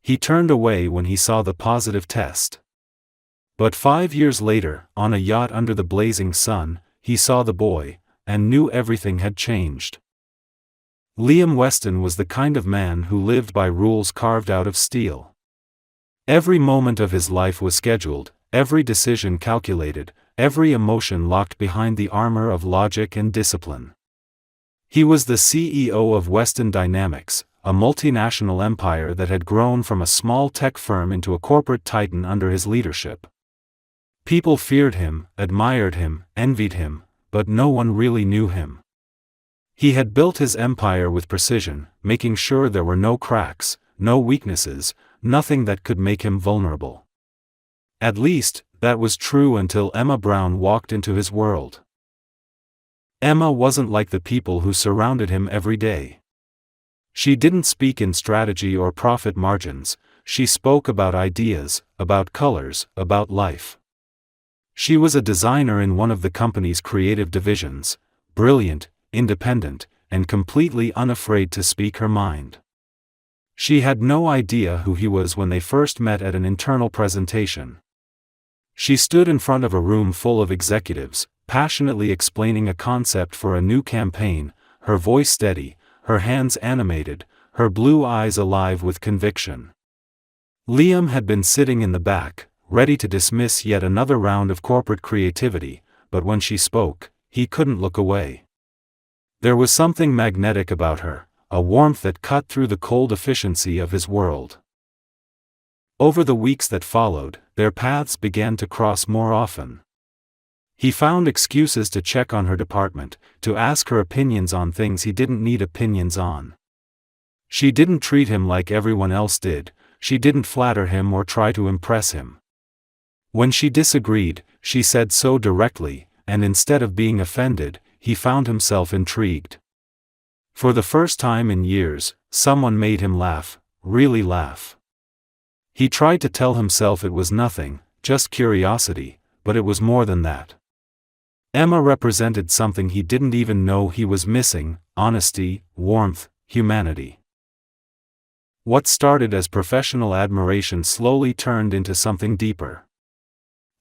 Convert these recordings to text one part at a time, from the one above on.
He turned away when he saw the positive test. But 5 years later, on a yacht under the blazing sun, he saw the boy, and knew everything had changed. Liam Weston was the kind of man who lived by rules carved out of steel. Every moment of his life was scheduled, every decision calculated, every emotion locked behind the armor of logic and discipline. He was the CEO of Weston Dynamics, a multinational empire that had grown from a small tech firm into a corporate titan under his leadership. People feared him, admired him, envied him, but no one really knew him. He had built his empire with precision, making sure there were no cracks, no weaknesses, nothing that could make him vulnerable. At least, that was true until Emma Brown walked into his world. Emma wasn't like the people who surrounded him every day. She didn't speak in strategy or profit margins, she spoke about ideas, about colors, about life. She was a designer in one of the company's creative divisions, brilliant, independent, and completely unafraid to speak her mind. She had no idea who he was when they first met at an internal presentation. She stood in front of a room full of executives, passionately explaining a concept for a new campaign, her voice steady, her hands animated, her blue eyes alive with conviction. Liam had been sitting in the back, ready to dismiss yet another round of corporate creativity, but when she spoke, he couldn't look away. There was something magnetic about her, a warmth that cut through the cold efficiency of his world. Over the weeks that followed, their paths began to cross more often. He found excuses to check on her department, to ask her opinions on things he didn't need opinions on. She didn't treat him like everyone else did, she didn't flatter him or try to impress him. When she disagreed, she said so directly, and instead of being offended, he found himself intrigued. For the first time in years, someone made him laugh, really laugh. He tried to tell himself it was nothing, just curiosity, but it was more than that. Emma represented something he didn't even know he was missing: honesty, warmth, humanity. What started as professional admiration slowly turned into something deeper.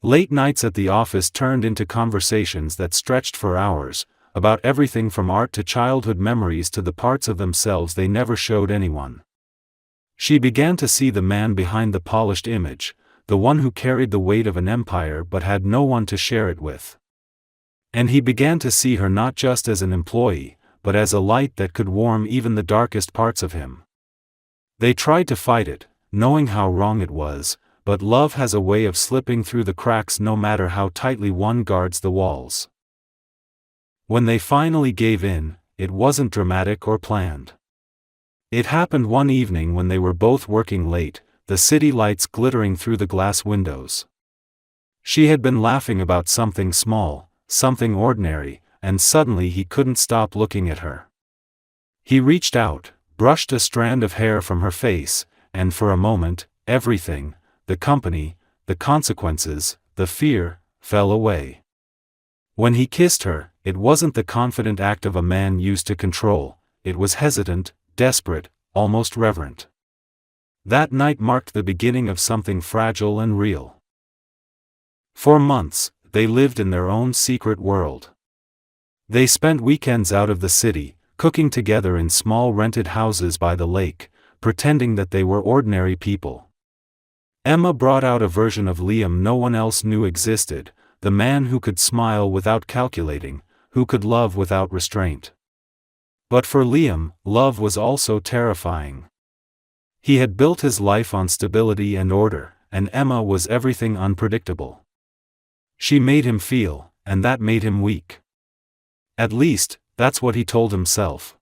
Late nights at the office turned into conversations that stretched for hours, about everything from art to childhood memories to the parts of themselves they never showed anyone. She began to see the man behind the polished image, the one who carried the weight of an empire but had no one to share it with. And he began to see her not just as an employee, but as a light that could warm even the darkest parts of him. They tried to fight it, knowing how wrong it was, but love has a way of slipping through the cracks no matter how tightly one guards the walls. When they finally gave in, it wasn't dramatic or planned. It happened one evening when they were both working late, the city lights glittering through the glass windows. She had been laughing about something small, something ordinary, and suddenly he couldn't stop looking at her. He reached out, brushed a strand of hair from her face, and for a moment, everything, the company, the consequences, the fear, fell away. When he kissed her, it wasn't the confident act of a man used to control, it was hesitant, desperate, almost reverent. That night marked the beginning of something fragile and real. For months, they lived in their own secret world. They spent weekends out of the city, cooking together in small rented houses by the lake, pretending that they were ordinary people. Emma brought out a version of Liam no one else knew existed, the man who could smile without calculating, who could love without restraint. But for Liam, love was also terrifying. He had built his life on stability and order, and Emma was everything unpredictable. She made him feel, and that made him weak. At least, that's what he told himself.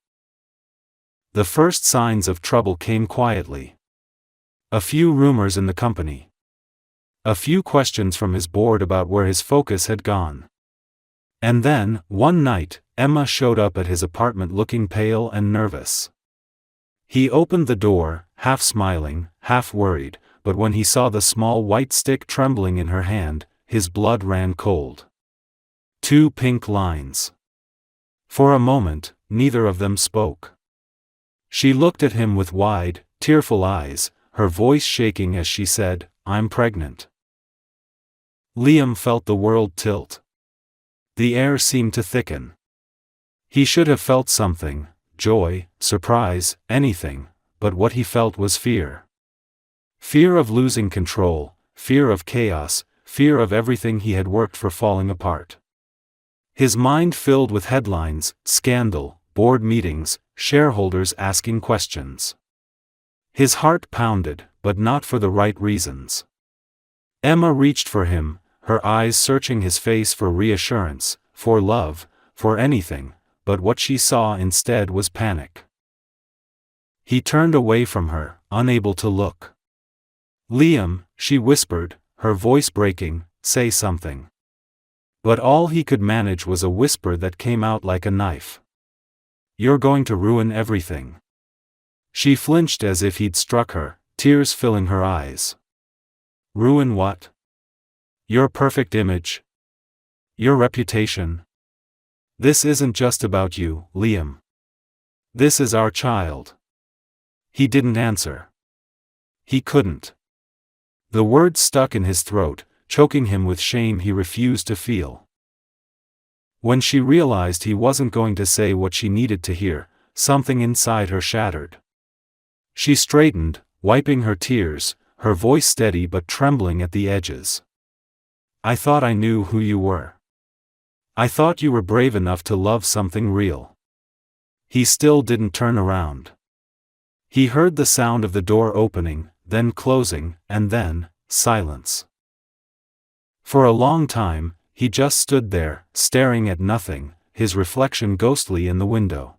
The first signs of trouble came quietly. A few rumors in the company. A few questions from his board about where his focus had gone. And then, one night, Emma showed up at his apartment looking pale and nervous. He opened the door, half smiling, half worried, but when he saw the small white stick trembling in her hand, his blood ran cold. 2 pink lines. For a moment, neither of them spoke. She looked at him with wide, tearful eyes, her voice shaking as she said, "I'm pregnant." Liam felt the world tilt. The air seemed to thicken. He should have felt something, joy, surprise, anything, but what he felt was fear. Fear of losing control, fear of chaos, fear of everything he had worked for falling apart. His mind filled with headlines, scandal, board meetings, shareholders asking questions. His heart pounded, but not for the right reasons. Emma reached for him, her eyes searching his face for reassurance, for love, for anything, but what she saw instead was panic. He turned away from her, unable to look. "Liam," she whispered, her voice breaking, "say something." But all he could manage was a whisper that came out like a knife. "You're going to ruin everything." She flinched as if he'd struck her, tears filling her eyes. "Ruin what? Your perfect image? Your reputation? This isn't just about you, Liam. This is our child." He didn't answer. He couldn't. The words stuck in his throat, choking him with shame he refused to feel. When she realized he wasn't going to say what she needed to hear, something inside her shattered. She straightened, wiping her tears, her voice steady but trembling at the edges. "I thought I knew who you were. I thought you were brave enough to love something real." He still didn't turn around. He heard the sound of the door opening, then closing, and then silence. For a long time, he just stood there, staring at nothing, his reflection ghostly in the window.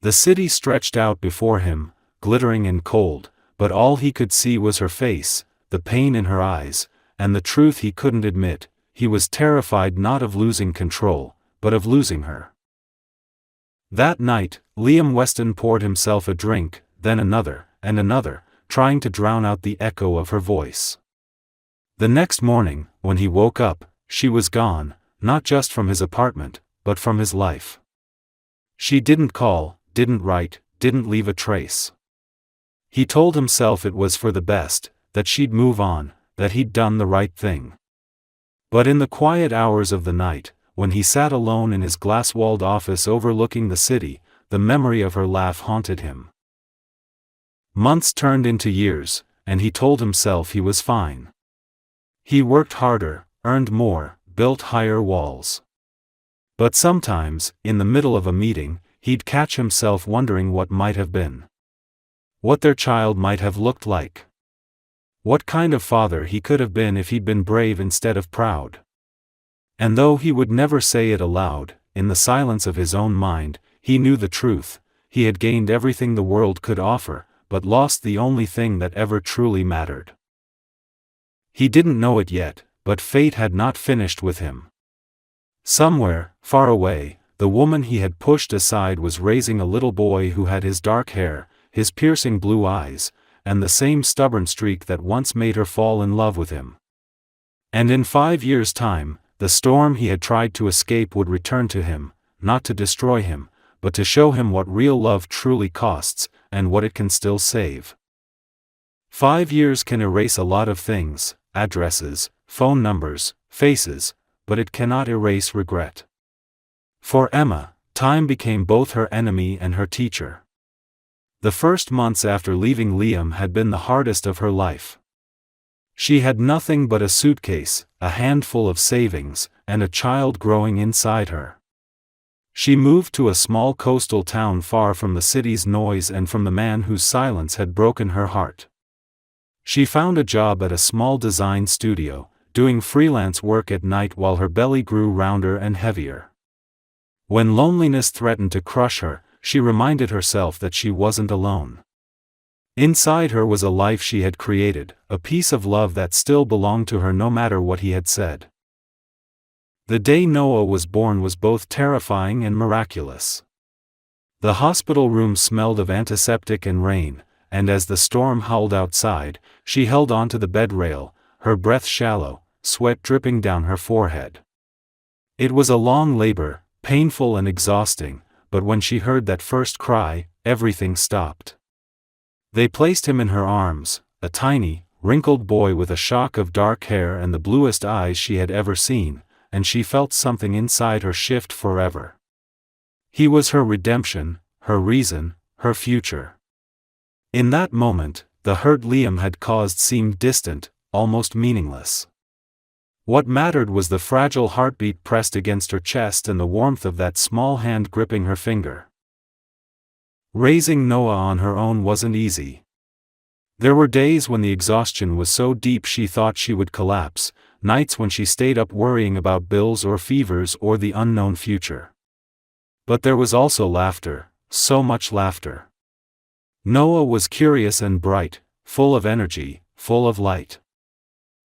The city stretched out before him, glittering and cold, but all he could see was her face, the pain in her eyes, and the truth he couldn't admit: he was terrified not of losing control, but of losing her. That night, Liam Weston poured himself a drink, then another, and another, trying to drown out the echo of her voice. The next morning, when he woke up, she was gone, not just from his apartment, but from his life. She didn't call, didn't write, didn't leave a trace. He told himself it was for the best, that she'd move on, that he'd done the right thing. But in the quiet hours of the night, when he sat alone in his glass-walled office overlooking the city, the memory of her laugh haunted him. Months turned into years, and he told himself he was fine. He worked harder, earned more, built higher walls. But sometimes, in the middle of a meeting, he'd catch himself wondering what might have been. What their child might have looked like. What kind of father he could have been if he'd been brave instead of proud. And though he would never say it aloud, in the silence of his own mind, he knew the truth: he had gained everything the world could offer, but lost the only thing that ever truly mattered. He didn't know it yet, but fate had not finished with him. Somewhere, far away, the woman he had pushed aside was raising a little boy who had his dark hair, his piercing blue eyes, and the same stubborn streak that once made her fall in love with him. And in 5 years' time, the storm he had tried to escape would return to him, not to destroy him, but to show him what real love truly costs, and what it can still save. 5 years can erase a lot of things: addresses, phone numbers, faces, but it cannot erase regret. For Emma, time became both her enemy and her teacher. The first months after leaving Liam had been the hardest of her life. She had nothing but a suitcase, a handful of savings, and a child growing inside her. She moved to a small coastal town far from the city's noise and from the man whose silence had broken her heart. She found a job at a small design studio, doing freelance work at night while her belly grew rounder and heavier. When loneliness threatened to crush her, she reminded herself that she wasn't alone. Inside her was a life she had created, a piece of love that still belonged to her no matter what he had said. The day Noah was born was both terrifying and miraculous. The hospital room smelled of antiseptic and rain, and as the storm howled outside, she held onto the bed rail, her breath shallow, sweat dripping down her forehead. It was a long labor, painful and exhausting, but when she heard that first cry, everything stopped. They placed him in her arms, a tiny, wrinkled boy with a shock of dark hair and the bluest eyes she had ever seen, and she felt something inside her shift forever. He was her redemption, her reason, her future. In that moment, the hurt Liam had caused seemed distant, almost meaningless. What mattered was the fragile heartbeat pressed against her chest and the warmth of that small hand gripping her finger. Raising Noah on her own wasn't easy. There were days when the exhaustion was so deep she thought she would collapse, nights when she stayed up worrying about bills or fevers or the unknown future. But there was also laughter, so much laughter. Noah was curious and bright, full of energy, full of light.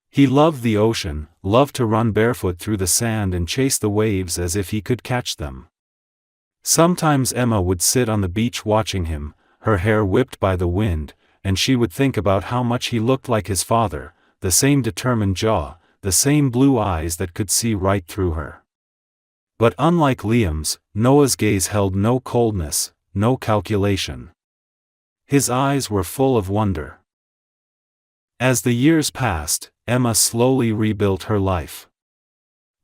He loved the ocean, loved to run barefoot through the sand and chase the waves as if he could catch them. Sometimes Emma would sit on the beach watching him, her hair whipped by the wind, and she would think about how much he looked like his father, the same determined jaw, the same blue eyes that could see right through her. But unlike Liam's, Noah's gaze held no coldness, no calculation. His eyes were full of wonder. As the years passed, Emma slowly rebuilt her life.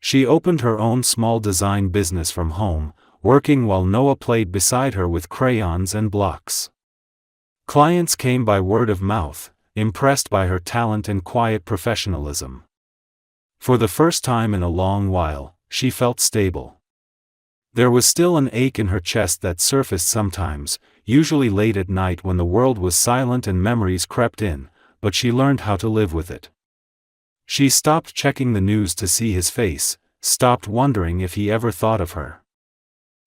She opened her own small design business from home, working while Noah played beside her with crayons and blocks. Clients came by word of mouth, impressed by her talent and quiet professionalism. For the first time in a long while, she felt stable. There was still an ache in her chest that surfaced sometimes, usually late at night when the world was silent and memories crept in, but she learned how to live with it. She stopped checking the news to see his face, stopped wondering if he ever thought of her.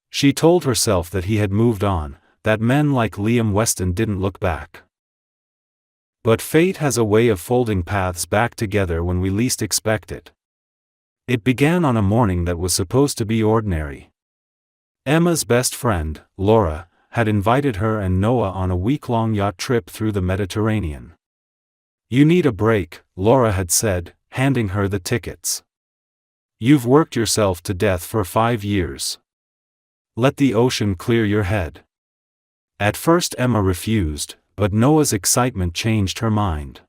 She told herself that he had moved on, that men like Liam Weston didn't look back. But fate has a way of folding paths back together when we least expect it. It began on a morning that was supposed to be ordinary. Emma's best friend, Laura, had invited her and Noah on a week-long yacht trip through the Mediterranean. "You need a break," Laura had said, handing her the tickets. "You've worked yourself to death for 5 years. Let the ocean clear your head." At first Emma refused, but Noah's excitement changed her mind.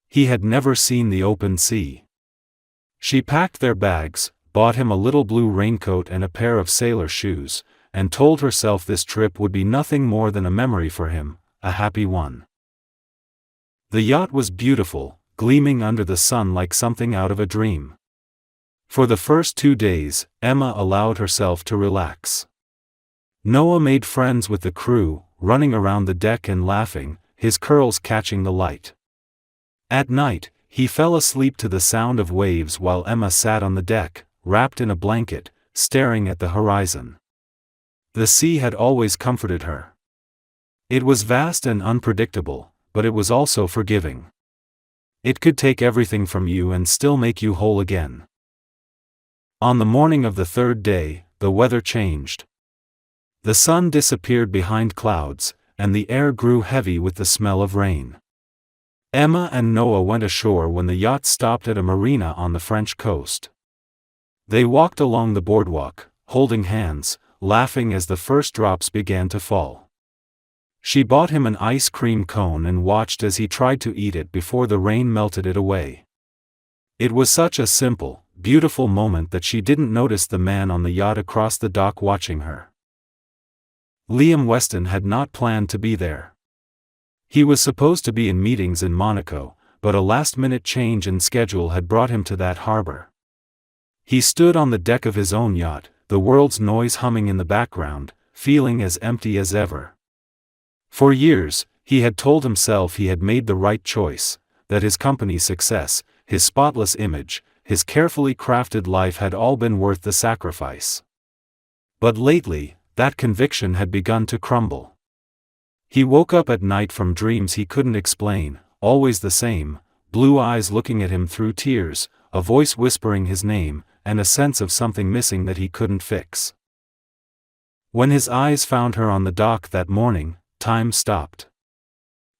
He had never seen the open sea. She packed their bags, bought him a little blue raincoat and a pair of sailor shoes, and told herself this trip would be nothing more than a memory for him, a happy one. The yacht was beautiful, gleaming under the sun like something out of a dream. For the first 2 days, Emma allowed herself to relax. Noah made friends with the crew, running around the deck and laughing, his curls catching the light. At night, he fell asleep to the sound of waves while Emma sat on the deck, wrapped in a blanket, staring at the horizon. The sea had always comforted her. It was vast and unpredictable, but it was also forgiving. It could take everything from you and still make you whole again. On the morning of the 3rd day, the weather changed. The sun disappeared behind clouds, and the air grew heavy with the smell of rain. Emma and Noah went ashore when the yacht stopped at a marina on the French coast. They walked along the boardwalk, holding hands, laughing as the first drops began to fall. She bought him an ice cream cone and watched as he tried to eat it before the rain melted it away. It was such a simple, beautiful moment that she didn't notice the man on the yacht across the dock watching her. Liam Weston had not planned to be there. He was supposed to be in meetings in Monaco, but a last-minute change in schedule had brought him to that harbor. He stood on the deck of his own yacht, the world's noise humming in the background, feeling as empty as ever. For years, he had told himself he had made the right choice, that his company's success, his spotless image, his carefully crafted life had all been worth the sacrifice. But lately, that conviction had begun to crumble. He woke up at night from dreams he couldn't explain, always the same, blue eyes looking at him through tears, a voice whispering his name, and a sense of something missing that he couldn't fix. When his eyes found her on the dock that morning, time stopped.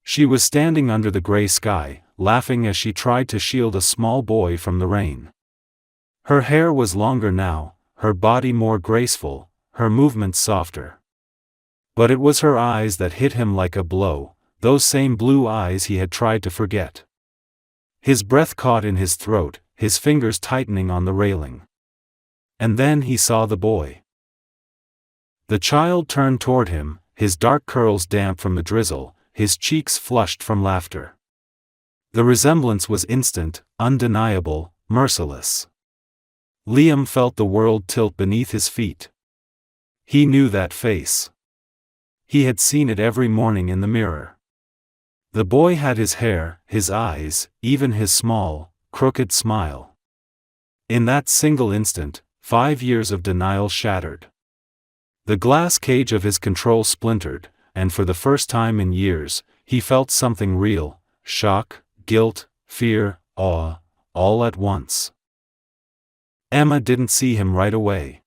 She was standing under the gray sky, laughing as she tried to shield a small boy from the rain. Her hair was longer now, her body more graceful, her movements softer. But it was her eyes that hit him like a blow, those same blue eyes he had tried to forget. His breath caught in his throat, his fingers tightening on the railing. And then he saw the boy. The child turned toward him, his dark curls damp from the drizzle, his cheeks flushed from laughter. The resemblance was instant, undeniable, merciless. Liam felt the world tilt beneath his feet. He knew that face. He had seen it every morning in the mirror. The boy had his hair, his eyes, even his small, crooked smile. In that single instant, 5 years of denial shattered. The glass cage of his control splintered, and for the first time in years, he felt something real: shock, guilt, fear, awe, all at once. Emma didn't see him right away.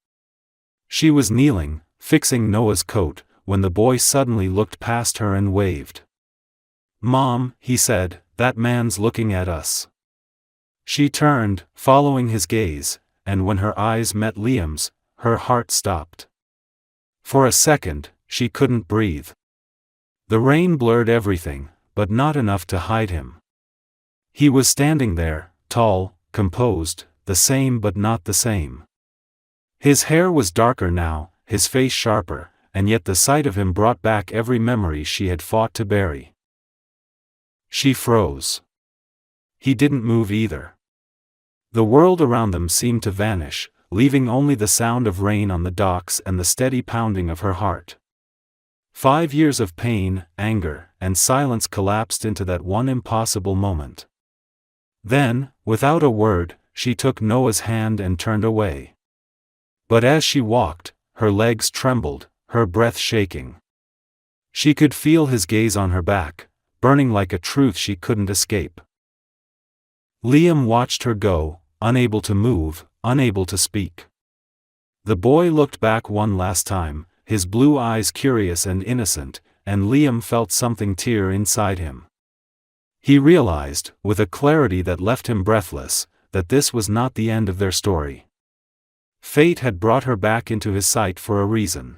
She was kneeling, fixing Noah's coat, when the boy suddenly looked past her and waved. "Mom," he said, "that man's looking at us." She turned, following his gaze, and when her eyes met Liam's, her heart stopped. For a second, she couldn't breathe. The rain blurred everything, but not enough to hide him. He was standing there, tall, composed, the same but not the same. His hair was darker now, his face sharper, and yet the sight of him brought back every memory she had fought to bury. She froze. He didn't move either. The world around them seemed to vanish, leaving only the sound of rain on the docks and the steady pounding of her heart. 5 years of pain, anger, and silence collapsed into that one impossible moment. Then, without a word, she took Noah's hand and turned away. But as she walked, her legs trembled, her breath shaking. She could feel his gaze on her back, burning like a truth she couldn't escape. Liam watched her go, unable to move, unable to speak. The boy looked back one last time, his blue eyes curious and innocent, and Liam felt something tear inside him. He realized, with a clarity that left him breathless, that this was not the end of their story. Fate had brought her back into his sight for a reason.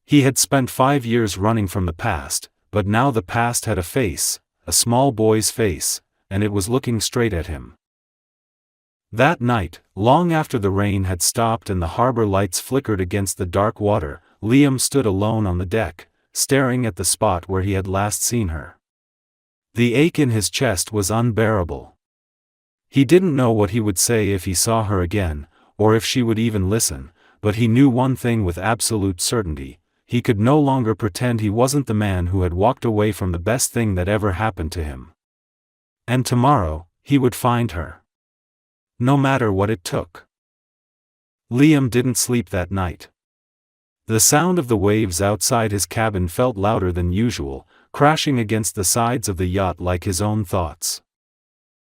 He had spent 5 years running from the past, but now the past had a face, a small boy's face, and it was looking straight at him. That night, long after the rain had stopped and the harbor lights flickered against the dark water, Liam stood alone on the deck, staring at the spot where he had last seen her. The ache in his chest was unbearable. He didn't know what he would say if he saw her again, or if she would even listen, but he knew one thing with absolute certainty: he could no longer pretend he wasn't the man who had walked away from the best thing that ever happened to him. And tomorrow, he would find her. No matter what it took. Liam didn't sleep that night. The sound of the waves outside his cabin felt louder than usual, crashing against the sides of the yacht like his own thoughts.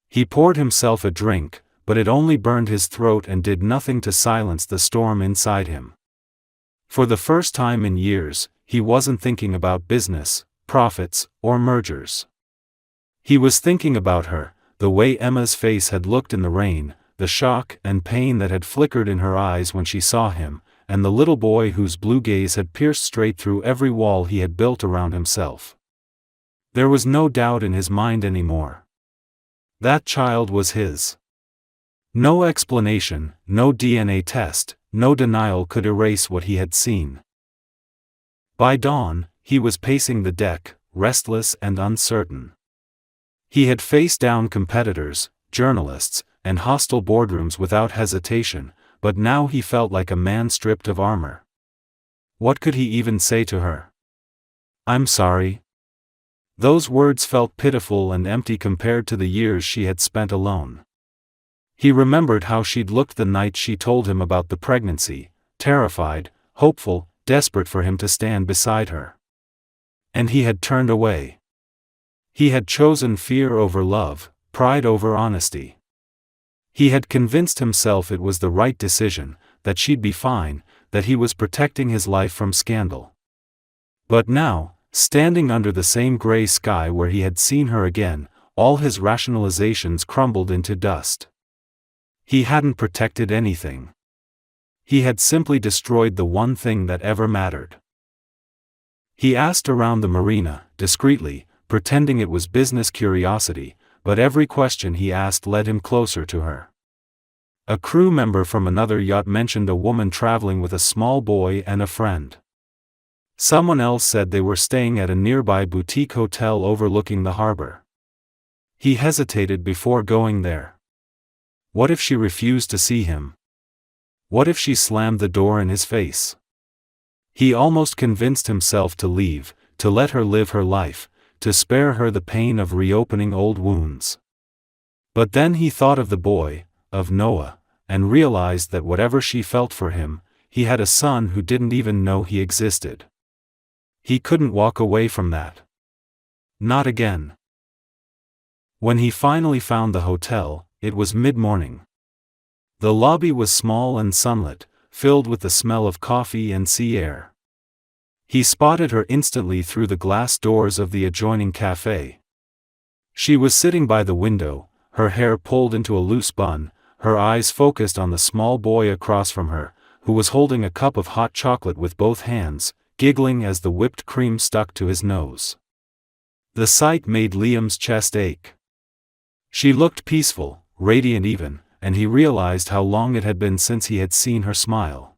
He poured himself a drink, but it only burned his throat and did nothing to silence the storm inside him. For the first time in years, he wasn't thinking about business, profits, or mergers. He was thinking about her, the way Emma's face had looked in the rain, the shock and pain that had flickered in her eyes when she saw him, and the little boy whose blue gaze had pierced straight through every wall he had built around himself. There was no doubt in his mind anymore. That child was his. No explanation, no DNA test, no denial could erase what he had seen. By dawn, he was pacing the deck, restless and uncertain. He had faced down competitors, journalists, and hostile boardrooms without hesitation, but now he felt like a man stripped of armor. What could he even say to her? "I'm sorry." Those words felt pitiful and empty compared to the years she had spent alone. He remembered how she'd looked the night she told him about the pregnancy, terrified, hopeful, desperate for him to stand beside her. And he had turned away. He had chosen fear over love, pride over honesty. He had convinced himself it was the right decision, that she'd be fine, that he was protecting his life from scandal. But now, standing under the same gray sky where he had seen her again, all his rationalizations crumbled into dust. He hadn't protected anything. He had simply destroyed the one thing that ever mattered. He asked around the marina, discreetly, pretending it was business curiosity, but every question he asked led him closer to her. A crew member from another yacht mentioned a woman traveling with a small boy and a friend. Someone else said they were staying at a nearby boutique hotel overlooking the harbor. He hesitated before going there. What if she refused to see him? What if she slammed the door in his face? He almost convinced himself to leave, to let her live her life, to spare her the pain of reopening old wounds. But then he thought of the boy, of Noah, and realized that whatever she felt for him, he had a son who didn't even know he existed. He couldn't walk away from that. Not again. When he finally found the hotel, it was mid-morning. The lobby was small and sunlit, filled with the smell of coffee and sea air. He spotted her instantly through the glass doors of the adjoining cafe. She was sitting by the window, her hair pulled into a loose bun, her eyes focused on the small boy across from her, who was holding a cup of hot chocolate with both hands, giggling as the whipped cream stuck to his nose. The sight made Liam's chest ache. She looked peaceful, radiant even, and he realized how long it had been since he had seen her smile.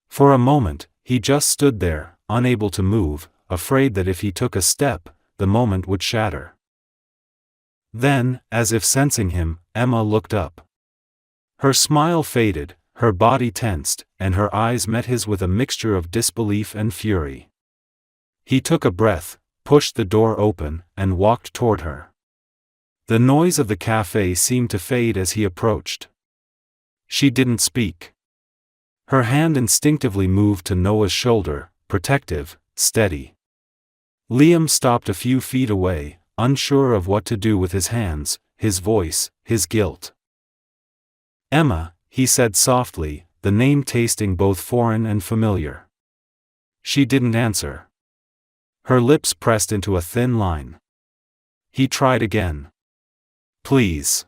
For a moment, he just stood there, unable to move, afraid that if he took a step, the moment would shatter. Then, as if sensing him, Emma looked up. Her smile faded, her body tensed, and her eyes met his with a mixture of disbelief and fury. He took a breath, pushed the door open, and walked toward her. The noise of the cafe seemed to fade as he approached. She didn't speak. Her hand instinctively moved to Noah's shoulder, protective, steady. Liam stopped a few feet away, unsure of what to do with his hands, his voice, his guilt. "Emma," he said softly, the name tasting both foreign and familiar. She didn't answer. Her lips pressed into a thin line. He tried again. "Please.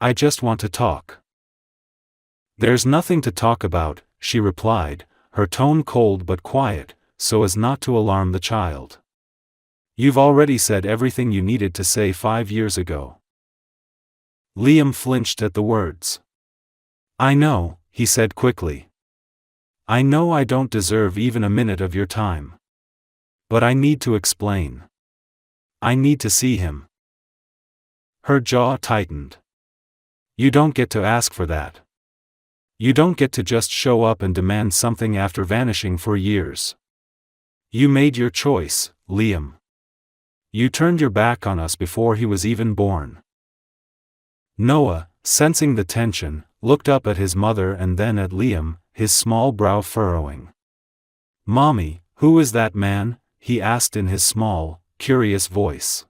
I just want to talk." "There's nothing to talk about," she replied, her tone cold but quiet, so as not to alarm the child. "You've already said everything you needed to say 5 years ago." Liam flinched at the words. "I know," he said quickly. "I know I don't deserve even a minute of your time. But I need to explain. I need to see him." Her jaw tightened. "You don't get to ask for that. You don't get to just show up and demand something after vanishing for years. You made your choice, Liam. You turned your back on us before he was even born." Noah, sensing the tension, looked up at his mother and then at Liam, his small brow furrowing. "Mommy, who is that man?" he asked in his small, curious voice.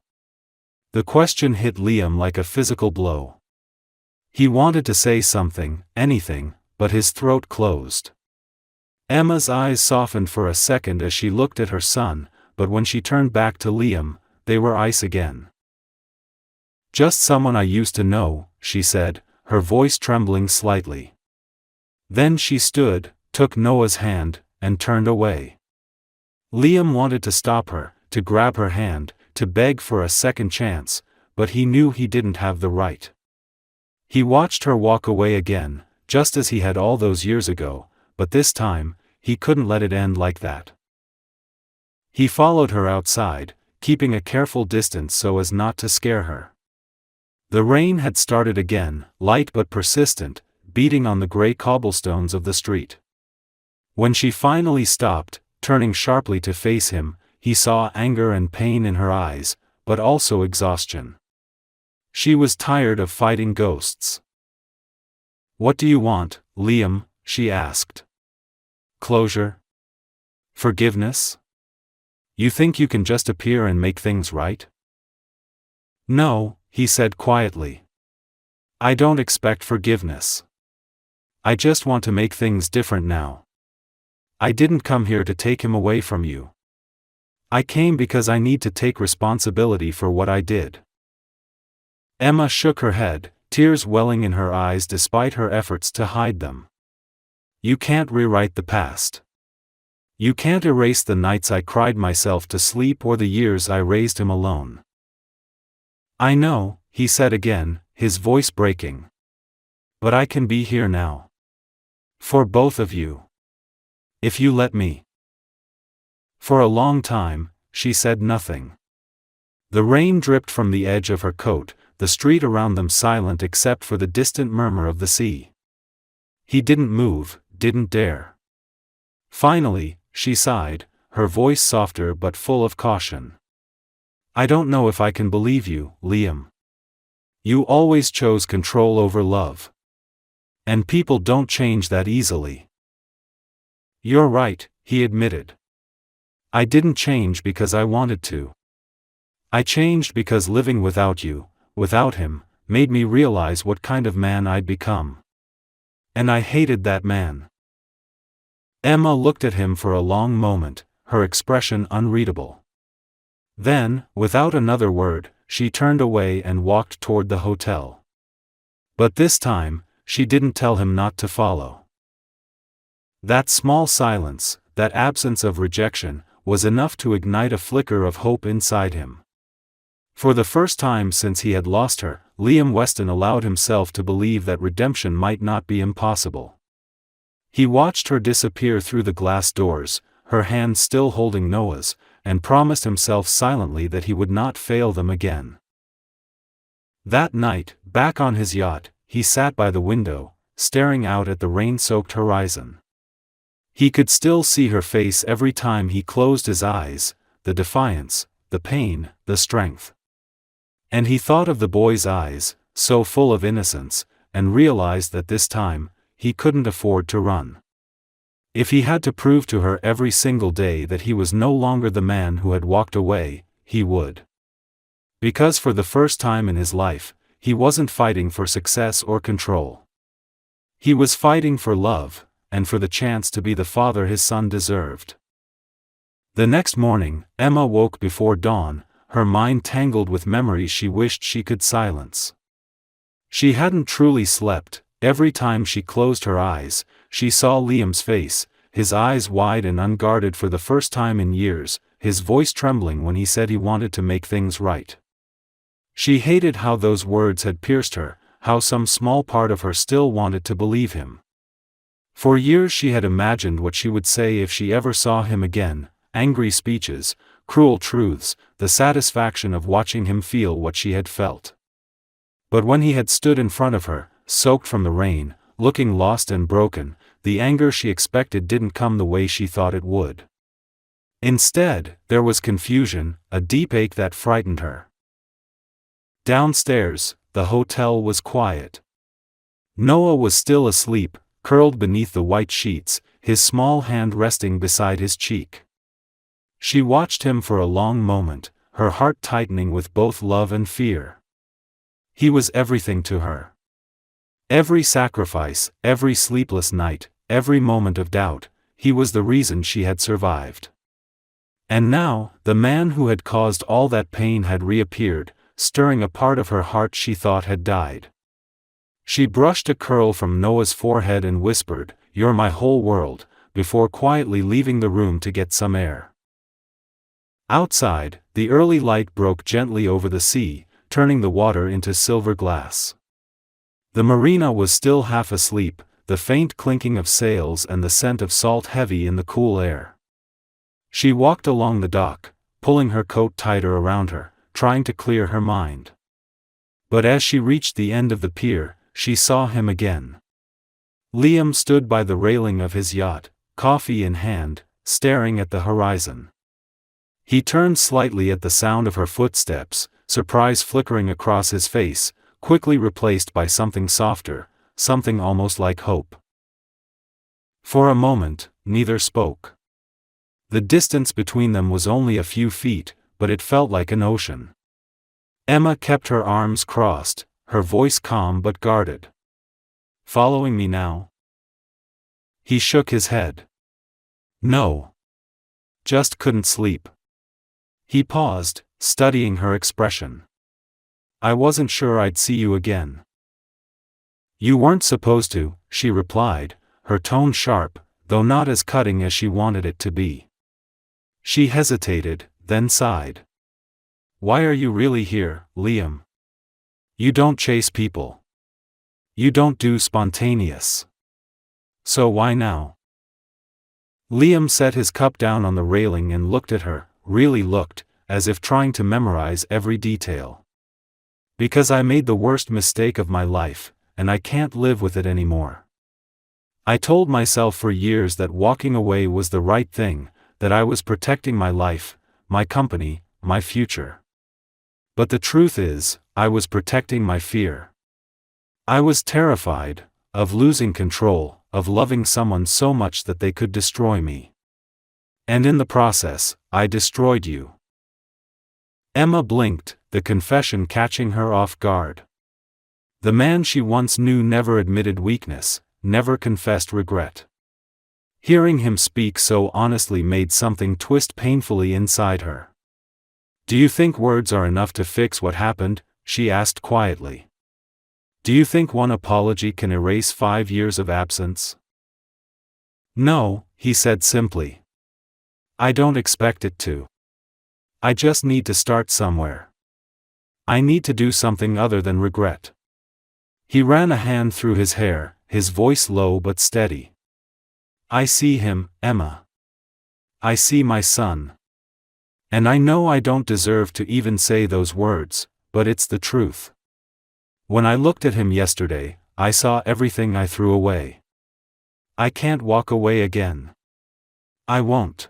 The question hit Liam like a physical blow. He wanted to say something, anything, but his throat closed. Emma's eyes softened for a second as she looked at her son, but when she turned back to Liam, they were ice again. "Just someone I used to know," she said, her voice trembling slightly. Then she stood, took Noah's hand, and turned away. Liam wanted to stop her, to grab her hand, to beg for a second chance, but he knew he didn't have the right. He watched her walk away again, just as he had all those years ago, but this time, he couldn't let it end like that. He followed her outside, keeping a careful distance so as not to scare her. The rain had started again, light but persistent, beating on the gray cobblestones of the street. When she finally stopped, turning sharply to face him, he saw anger and pain in her eyes, but also exhaustion. She was tired of fighting ghosts. "What do you want, Liam?" she asked. "Closure? Forgiveness? You think you can just appear and make things right?" "No," he said quietly. "I don't expect forgiveness. I just want to make things different now. I didn't come here to take him away from you. I came because I need to take responsibility for what I did." Emma shook her head, tears welling in her eyes despite her efforts to hide them. "You can't rewrite the past. You can't erase the nights I cried myself to sleep or the years I raised him alone. I know, he said again, his voice breaking. But I can be here now. For both of you. If you let me. For a long time, she said nothing. The rain dripped from the edge of her coat, the street around them silent except for the distant murmur of the sea. He didn't move, didn't dare. Finally, she sighed, her voice softer but full of caution. I don't know if I can believe you, Liam. You always chose control over love. And people don't change that easily. You're right, he admitted. I didn't change because I wanted to. I changed because living without you, without him, made me realize what kind of man I'd become. And I hated that man. Emma looked at him for a long moment, her expression unreadable. Then, without another word, she turned away and walked toward the hotel. But this time, she didn't tell him not to follow. That small silence, that absence of rejection, was enough to ignite a flicker of hope inside him. For the first time since he had lost her, Liam Weston allowed himself to believe that redemption might not be impossible. He watched her disappear through the glass doors, her hand still holding Noah's, and promised himself silently that he would not fail them again. That night, back on his yacht, he sat by the window, staring out at the rain-soaked horizon. He could still see her face every time he closed his eyes, the defiance, the pain, the strength. And he thought of the boy's eyes, so full of innocence, and realized that this time, he couldn't afford to run. If he had to prove to her every single day that he was no longer the man who had walked away, he would. Because for the first time in his life, he wasn't fighting for success or control. He was fighting for love, and for the chance to be the father his son deserved. The next morning, Emma woke before dawn, her mind tangled with memories she wished she could silence. She hadn't truly slept. Every time she closed her eyes, she saw Liam's face, his eyes wide and unguarded for the first time in years, his voice trembling when he said he wanted to make things right. She hated how those words had pierced her, how some small part of her still wanted to believe him. For years she had imagined what she would say if she ever saw him again, angry speeches, cruel truths, the satisfaction of watching him feel what she had felt. But when he had stood in front of her, soaked from the rain, looking lost and broken, the anger she expected didn't come the way she thought it would. Instead, there was confusion, a deep ache that frightened her. Downstairs, the hotel was quiet. Noah was still asleep, curled beneath the white sheets, his small hand resting beside his cheek. She watched him for a long moment, her heart tightening with both love and fear. He was everything to her. Every sacrifice, every sleepless night, every moment of doubt, he was the reason she had survived. And now, the man who had caused all that pain had reappeared, stirring a part of her heart she thought had died. She brushed a curl from Noah's forehead and whispered, "You're my whole world," before quietly leaving the room to get some air. Outside, the early light broke gently over the sea, turning the water into silver glass. The marina was still half asleep, the faint clinking of sails and the scent of salt heavy in the cool air. She walked along the dock, pulling her coat tighter around her, trying to clear her mind. But as she reached the end of the pier, she saw him again. Liam stood by the railing of his yacht, coffee in hand, staring at the horizon. He turned slightly at the sound of her footsteps, surprise flickering across his face, quickly replaced by something softer, something almost like hope. For a moment, neither spoke. The distance between them was only a few feet, but it felt like an ocean. Emma kept her arms crossed, her voice calm but guarded. "Following me now?" He shook his head. "No. Just couldn't sleep." He paused, studying her expression. "I wasn't sure I'd see you again." "You weren't supposed to," she replied, her tone sharp, though not as cutting as she wanted it to be. She hesitated, then sighed. Why are you really here, Liam? You don't chase people. You don't do spontaneous. So why now? Liam set his cup down on the railing and looked at her, really looked, as if trying to memorize every detail. Because I made the worst mistake of my life, and I can't live with it anymore. I told myself for years that walking away was the right thing, that I was protecting my life, my company, my future. But the truth is, I was protecting my fear. I was terrified of losing control, of loving someone so much that they could destroy me. And in the process, I destroyed you. Emma blinked, the confession catching her off guard. The man she once knew never admitted weakness, never confessed regret. Hearing him speak so honestly made something twist painfully inside her. Do you think words are enough to fix what happened? She asked quietly. Do you think one apology can erase 5 years of absence? No, he said simply. I don't expect it to. I just need to start somewhere. I need to do something other than regret. He ran a hand through his hair, his voice low but steady. I see him, Emma. I see my son. And I know I don't deserve to even say those words, but it's the truth. When I looked at him yesterday, I saw everything I threw away. I can't walk away again. I won't.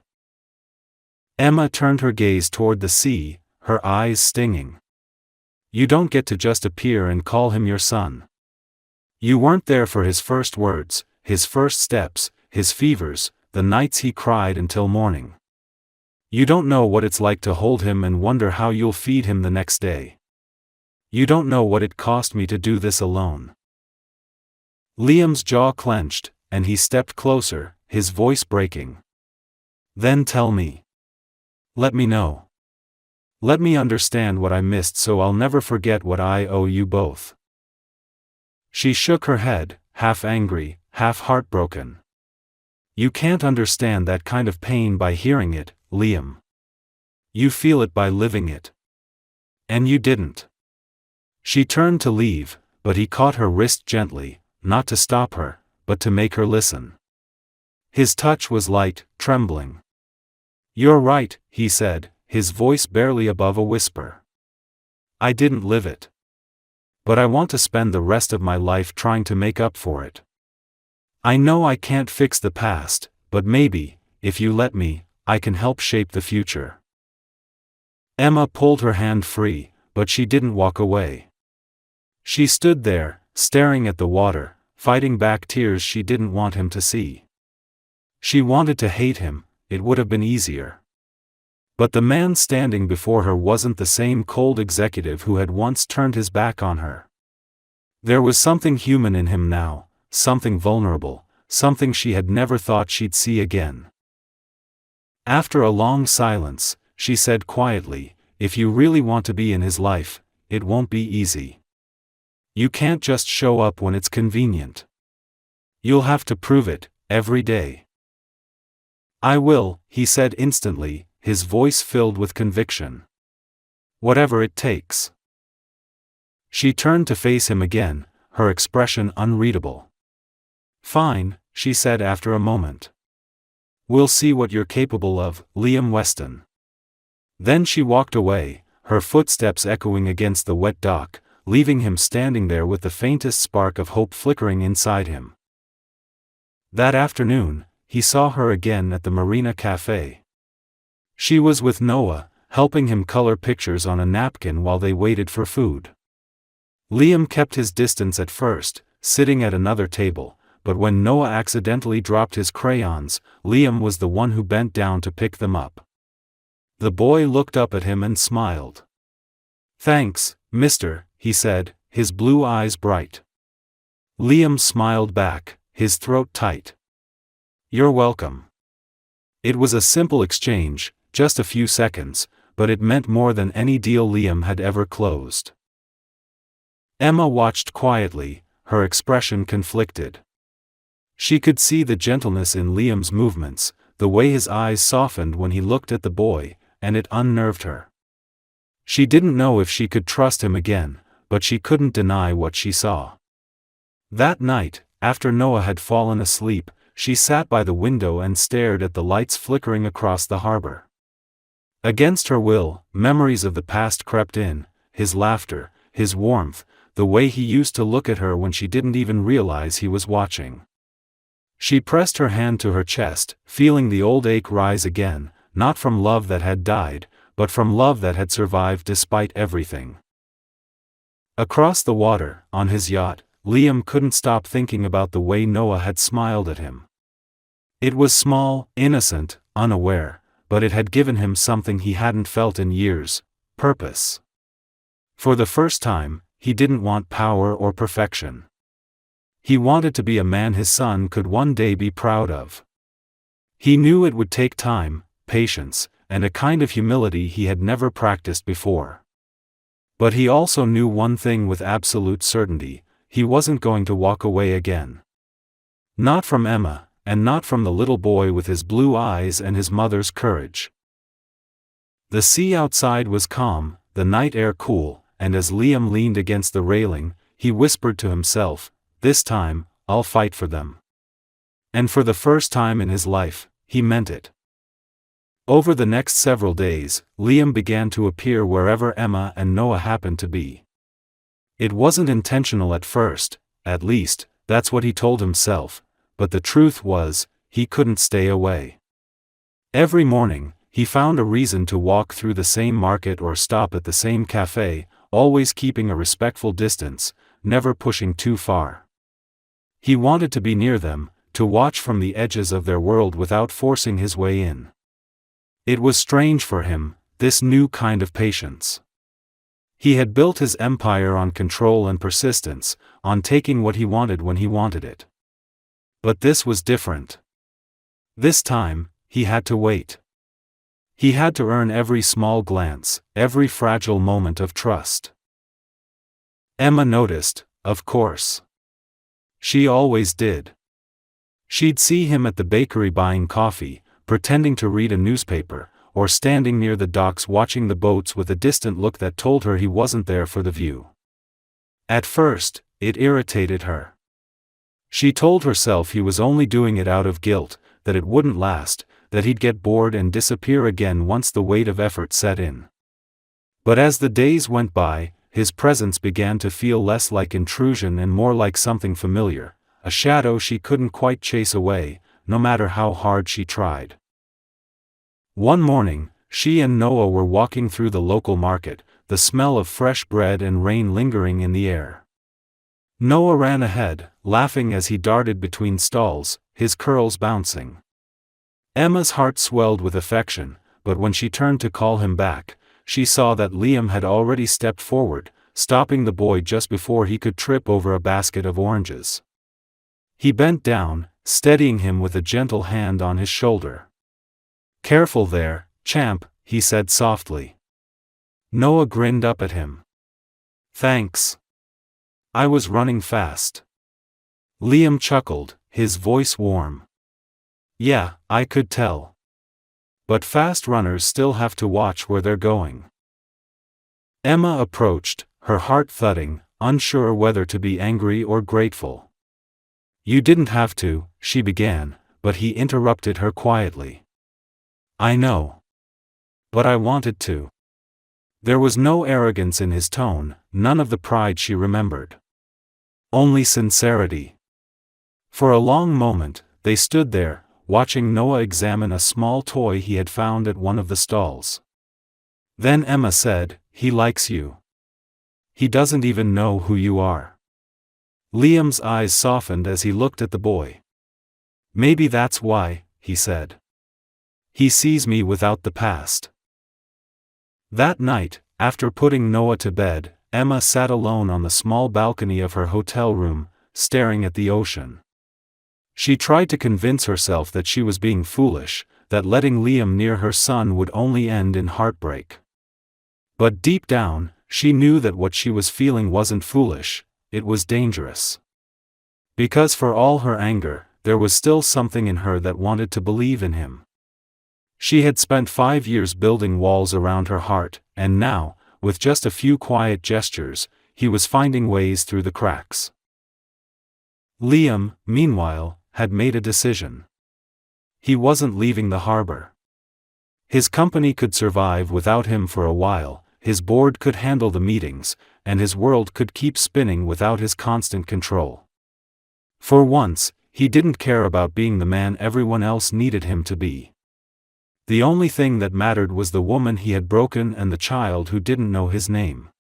Emma turned her gaze toward the sea, her eyes stinging. You don't get to just appear and call him your son. You weren't there for his first words, his first steps, his fevers, the nights he cried until morning. You don't know what it's like to hold him and wonder how you'll feed him the next day. You don't know what it cost me to do this alone. Liam's jaw clenched, and he stepped closer, his voice breaking. Then tell me. Let me know. Let me understand what I missed so I'll never forget what I owe you both. She shook her head, half angry, half heartbroken. You can't understand that kind of pain by hearing it, Liam. You feel it by living it. And you didn't. She turned to leave, but he caught her wrist gently, not to stop her, but to make her listen. His touch was light, trembling. You're right, he said, his voice barely above a whisper. I didn't live it. But I want to spend the rest of my life trying to make up for it. I know I can't fix the past, but maybe, if you let me, I can help shape the future. Emma pulled her hand free, but she didn't walk away. She stood there, staring at the water, fighting back tears she didn't want him to see. She wanted to hate him, it would have been easier. But the man standing before her wasn't the same cold executive who had once turned his back on her. There was something human in him now, something vulnerable, something she had never thought she'd see again. After a long silence, she said quietly, if you really want to be in his life, it won't be easy. You can't just show up when it's convenient. You'll have to prove it, every day. I will, he said instantly, his voice filled with conviction. Whatever it takes. She turned to face him again, her expression unreadable. Fine, she said after a moment. We'll see what you're capable of, Liam Weston. Then she walked away, her footsteps echoing against the wet dock, leaving him standing there with the faintest spark of hope flickering inside him. That afternoon, he saw her again at the Marina Cafe. She was with Noah, helping him color pictures on a napkin while they waited for food. Liam kept his distance at first, sitting at another table, but when Noah accidentally dropped his crayons, Liam was the one who bent down to pick them up. The boy looked up at him and smiled. Thanks, mister, he said, his blue eyes bright. Liam smiled back, his throat tight. You're welcome. It was a simple exchange, just a few seconds, but it meant more than any deal Liam had ever closed. Emma watched quietly, her expression conflicted. She could see the gentleness in Liam's movements, the way his eyes softened when he looked at the boy, and it unnerved her. She didn't know if she could trust him again, but she couldn't deny what she saw. That night, after Noah had fallen asleep, she sat by the window and stared at the lights flickering across the harbor. Against her will, memories of the past crept in, his laughter, his warmth, the way he used to look at her when she didn't even realize he was watching. She pressed her hand to her chest, feeling the old ache rise again, not from love that had died, but from love that had survived despite everything. Across the water, on his yacht, Liam couldn't stop thinking about the way Noah had smiled at him. It was small, innocent, unaware, but it had given him something he hadn't felt in years: purpose. For the first time, he didn't want power or perfection. He wanted to be a man his son could one day be proud of. He knew it would take time, patience, and a kind of humility he had never practiced before. But he also knew one thing with absolute certainty: he wasn't going to walk away again. Not from Emma, and not from the little boy with his blue eyes and his mother's courage. The sea outside was calm, the night air cool, and as Liam leaned against the railing, he whispered to himself, "This time, I'll fight for them." And for the first time in his life, he meant it. Over the next several days, Liam began to appear wherever Emma and Noah happened to be. It wasn't intentional at first, at least, that's what he told himself, but the truth was, he couldn't stay away. Every morning, he found a reason to walk through the same market or stop at the same cafe, always keeping a respectful distance, never pushing too far. He wanted to be near them, to watch from the edges of their world without forcing his way in. It was strange for him, this new kind of patience. He had built his empire on control and persistence, on taking what he wanted when he wanted it. But this was different. This time, he had to wait. He had to earn every small glance, every fragile moment of trust. Emma noticed, of course. She always did. She'd see him at the bakery buying coffee, pretending to read a newspaper, or standing near the docks watching the boats with a distant look that told her he wasn't there for the view. At first, it irritated her. She told herself he was only doing it out of guilt, that it wouldn't last, that he'd get bored and disappear again once the weight of effort set in. But as the days went by, his presence began to feel less like intrusion and more like something familiar, a shadow she couldn't quite chase away, no matter how hard she tried. One morning, she and Noah were walking through the local market, the smell of fresh bread and rain lingering in the air. Noah ran ahead, laughing as he darted between stalls, his curls bouncing. Emma's heart swelled with affection, but when she turned to call him back, she saw that Liam had already stepped forward, stopping the boy just before he could trip over a basket of oranges. He bent down, steadying him with a gentle hand on his shoulder. "Careful there, champ," he said softly. Noah grinned up at him. "Thanks. I was running fast." Liam chuckled, his voice warm. "Yeah, I could tell. But fast runners still have to watch where they're going." Emma approached, her heart thudding, unsure whether to be angry or grateful. "You didn't have to," she began, but he interrupted her quietly. "I know. But I wanted to." There was no arrogance in his tone, none of the pride she remembered. Only sincerity. For a long moment, they stood there, watching Noah examine a small toy he had found at one of the stalls. Then Emma said, "He likes you. He doesn't even know who you are." Liam's eyes softened as he looked at the boy. "Maybe that's why," he said. "He sees me without the past." That night, after putting Noah to bed, Emma sat alone on the small balcony of her hotel room, staring at the ocean. She tried to convince herself that she was being foolish, that letting Liam near her son would only end in heartbreak. But deep down, she knew that what she was feeling wasn't foolish, it was dangerous. Because for all her anger, there was still something in her that wanted to believe in him. She had spent 5 years building walls around her heart, and now, with just a few quiet gestures, he was finding ways through the cracks. Liam, meanwhile, had made a decision. He wasn't leaving the harbor. His company could survive without him for a while, his board could handle the meetings, and his world could keep spinning without his constant control. For once, he didn't care about being the man everyone else needed him to be. The only thing that mattered was the woman he had broken and the child who didn't know his name.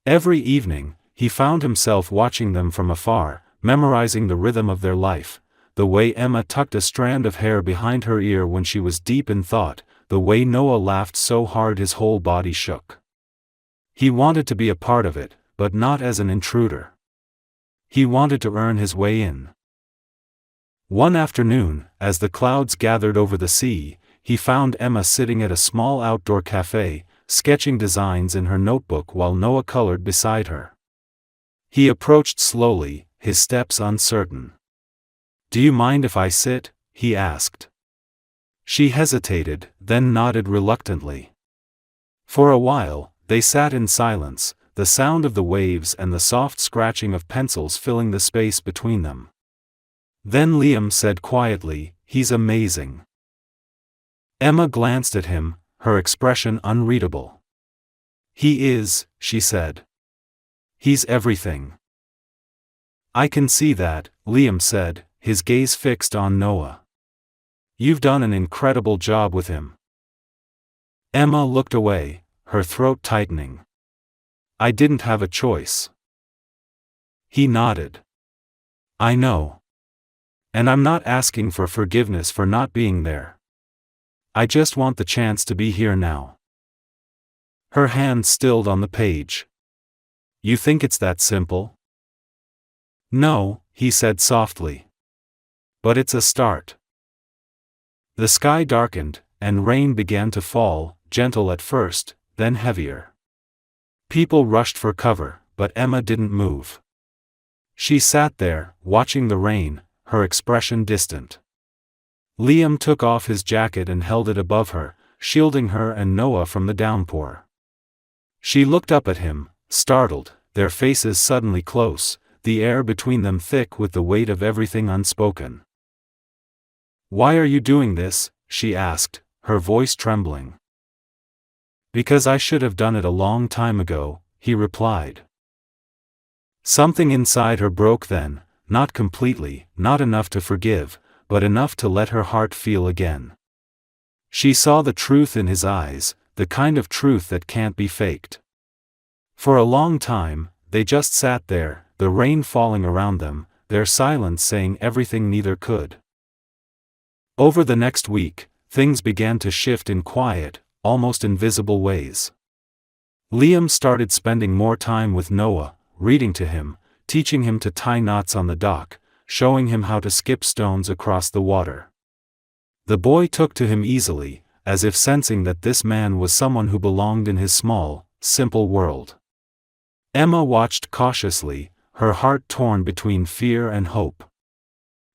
Every evening, he found himself watching them from afar, memorizing the rhythm of their life, the way Emma tucked a strand of hair behind her ear when she was deep in thought, the way Noah laughed so hard his whole body shook. He wanted to be a part of it, but not as an intruder. He wanted to earn his way in. One afternoon, as the clouds gathered over the sea, he found Emma sitting at a small outdoor cafe, sketching designs in her notebook while Noah colored beside her. He approached slowly, his steps uncertain. "Do you mind if I sit?" he asked. She hesitated, then nodded reluctantly. For a while, they sat in silence, the sound of the waves and the soft scratching of pencils filling the space between them. Then Liam said quietly, "He's amazing." Emma glanced at him, her expression unreadable. "He is," she said. "He's everything." "I can see that," Liam said, his gaze fixed on Noah. "You've done an incredible job with him." Emma looked away, her throat tightening. "I didn't have a choice." He nodded. "I know. And I'm not asking for forgiveness for not being there. I just want the chance to be here now." Her hand stilled on the page. "You think it's that simple?" "No," he said softly. "But it's a start." The sky darkened, and rain began to fall, gentle at first, then heavier. People rushed for cover, but Emma didn't move. She sat there, watching the rain, her expression distant. Liam took off his jacket and held it above her, shielding her and Noah from the downpour. She looked up at him, startled, their faces suddenly close, the air between them thick with the weight of everything unspoken. "Why are you doing this?" she asked, her voice trembling. "Because I should have done it a long time ago," he replied. Something inside her broke then, not completely, not enough to forgive, but enough to let her heart feel again. She saw the truth in his eyes, the kind of truth that can't be faked. For a long time, they just sat there, the rain falling around them, their silence saying everything neither could. Over the next week, things began to shift in quiet, almost invisible ways. Liam started spending more time with Noah, reading to him, teaching him to tie knots on the dock, showing him how to skip stones across the water. The boy took to him easily, as if sensing that this man was someone who belonged in his small, simple world. Emma watched cautiously, her heart torn between fear and hope.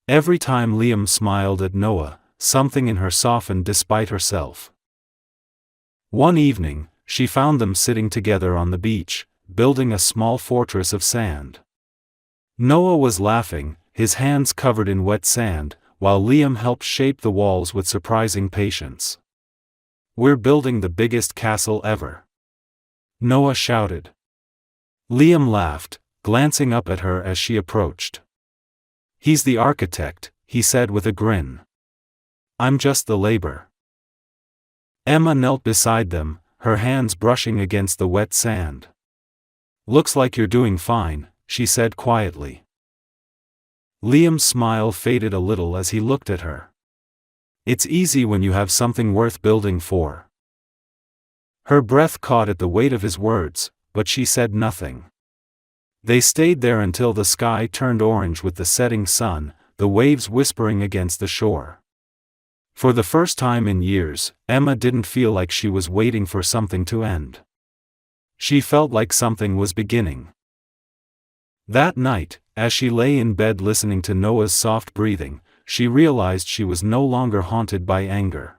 Every time Liam smiled at Noah, something in her softened despite herself. One evening, she found them sitting together on the beach, building a small fortress of sand. Noah was laughing, his hands covered in wet sand, while Liam helped shape the walls with surprising patience. "We're building the biggest castle ever," Noah shouted. Liam laughed, glancing up at her as she approached. "He's the architect," he said with a grin. "I'm just the labor." Emma knelt beside them, her hands brushing against the wet sand. "Looks like you're doing fine," she said quietly. Liam's smile faded a little as he looked at her. "It's easy when you have something worth building for." Her breath caught at the weight of his words, but she said nothing. They stayed there until the sky turned orange with the setting sun, the waves whispering against the shore. For the first time in years, Emma didn't feel like she was waiting for something to end. She felt like something was beginning. That night, as she lay in bed listening to Noah's soft breathing, she realized she was no longer haunted by anger.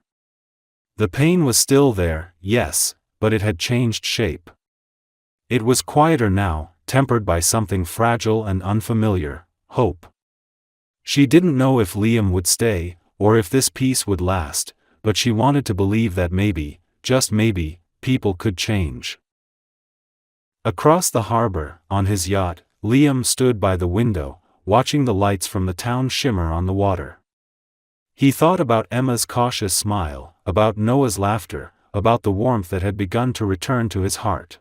The pain was still there, yes, but it had changed shape. It was quieter now, tempered by something fragile and unfamiliar: hope. She didn't know if Liam would stay, or if this peace would last, but she wanted to believe that maybe, just maybe, people could change. Across the harbor, on his yacht, Liam stood by the window, watching the lights from the town shimmer on the water. He thought about Emma's cautious smile, about Noah's laughter, about the warmth that had begun to return to his heart.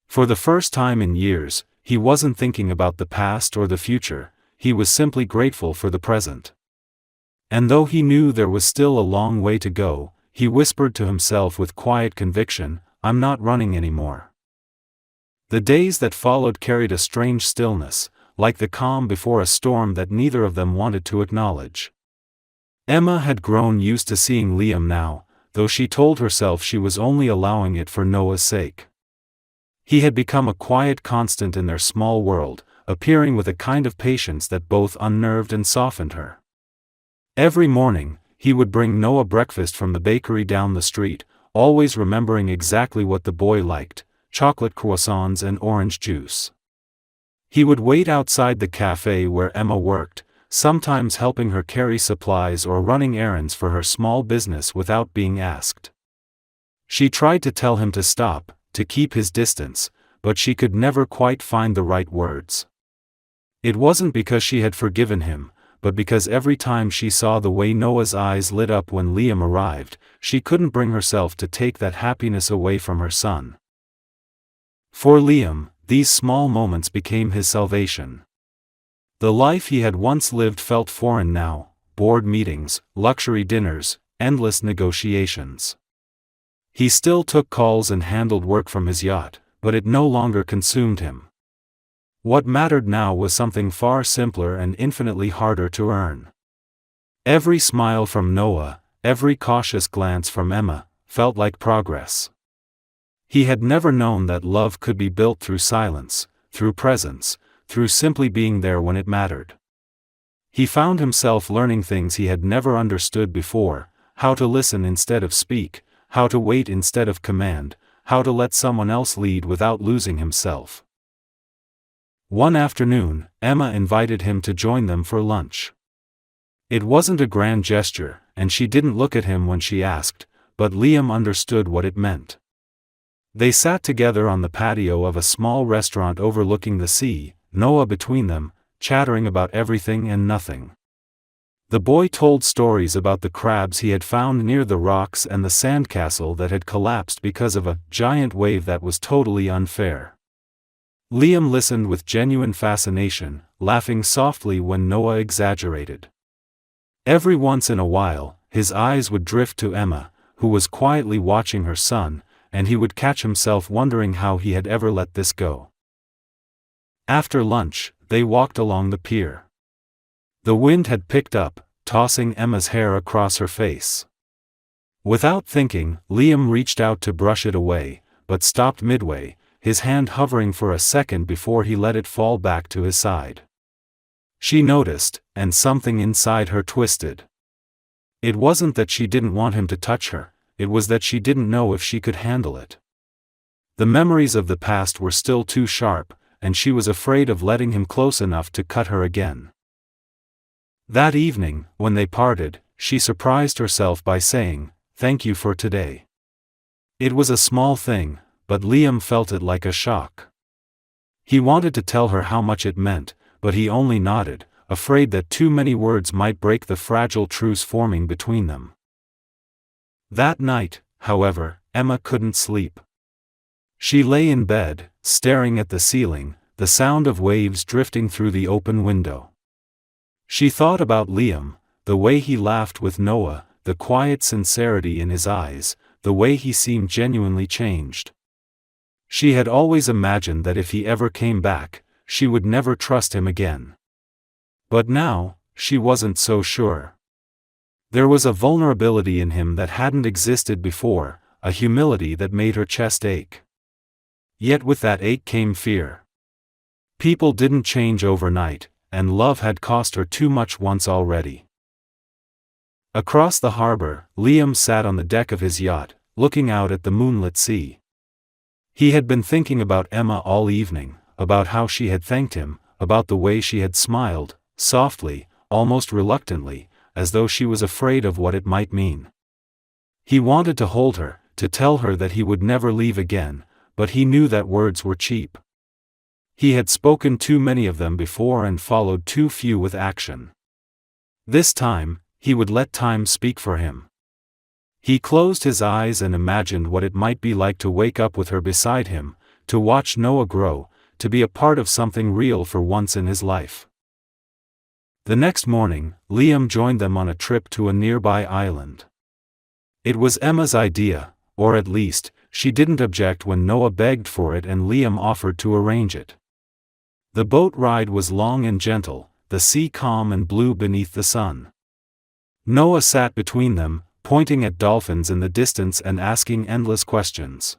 For the first time in years, he wasn't thinking about the past or the future, he was simply grateful for the present. And though he knew there was still a long way to go, he whispered to himself with quiet conviction, "I'm not running anymore." The days that followed carried a strange stillness, like the calm before a storm that neither of them wanted to acknowledge. Emma had grown used to seeing Liam now, though she told herself she was only allowing it for Noah's sake. He had become a quiet constant in their small world, appearing with a kind of patience that both unnerved and softened her. Every morning, he would bring Noah breakfast from the bakery down the street, always remembering exactly what the boy liked: chocolate croissants and orange juice. He would wait outside the cafe where Emma worked, sometimes helping her carry supplies or running errands for her small business without being asked. She tried to tell him to stop, to keep his distance, but she could never quite find the right words. It wasn't because she had forgiven him, but because every time she saw the way Noah's eyes lit up when Liam arrived, she couldn't bring herself to take that happiness away from her son. For Liam, these small moments became his salvation. The life he had once lived felt foreign now: board meetings, luxury dinners, endless negotiations. He still took calls and handled work from his yacht, but it no longer consumed him. What mattered now was something far simpler and infinitely harder to earn. Every smile from Noah, every cautious glance from Emma, felt like progress. He had never known that love could be built through silence, through presence, through simply being there when it mattered. He found himself learning things he had never understood before: how to listen instead of speak, how to wait instead of command, how to let someone else lead without losing himself. One afternoon, Emma invited him to join them for lunch. It wasn't a grand gesture, and she didn't look at him when she asked, but Liam understood what it meant. They sat together on the patio of a small restaurant overlooking the sea, Noah between them, chattering about everything and nothing. The boy told stories about the crabs he had found near the rocks and the sandcastle that had collapsed because of a giant wave that was totally unfair. Liam listened with genuine fascination, laughing softly when Noah exaggerated. Every once in a while, his eyes would drift to Emma, who was quietly watching her son, and he would catch himself wondering how he had ever let this go. After lunch, they walked along the pier. The wind had picked up, tossing Emma's hair across her face. Without thinking, Liam reached out to brush it away, but stopped midway, his hand hovering for a second before he let it fall back to his side. She noticed, and something inside her twisted. It wasn't that she didn't want him to touch her, it was that she didn't know if she could handle it. The memories of the past were still too sharp, and she was afraid of letting him close enough to cut her again. That evening, when they parted, she surprised herself by saying, "Thank you for today." It was a small thing, but Liam felt it like a shock. He wanted to tell her how much it meant, but he only nodded, afraid that too many words might break the fragile truce forming between them. That night, however, Emma couldn't sleep. She lay in bed, staring at the ceiling, the sound of waves drifting through the open window. She thought about Liam, the way he laughed with Noah, the quiet sincerity in his eyes, the way he seemed genuinely changed. She had always imagined that if he ever came back, she would never trust him again. But now, she wasn't so sure. There was a vulnerability in him that hadn't existed before, a humility that made her chest ache. Yet with that ache came fear. People didn't change overnight, and love had cost her too much once already. Across the harbor, Liam sat on the deck of his yacht, looking out at the moonlit sea. He had been thinking about Emma all evening, about how she had thanked him, about the way she had smiled, softly, almost reluctantly, as though she was afraid of what it might mean. He wanted to hold her, to tell her that he would never leave again, but he knew that words were cheap. He had spoken too many of them before and followed too few with action. This time, he would let time speak for him. He closed his eyes and imagined what it might be like to wake up with her beside him, to watch Noah grow, to be a part of something real for once in his life. The next morning, Liam joined them on a trip to a nearby island. It was Emma's idea, or at least, she didn't object when Noah begged for it and Liam offered to arrange it. The boat ride was long and gentle, the sea calm and blue beneath the sun. Noah sat between them, pointing at dolphins in the distance and asking endless questions.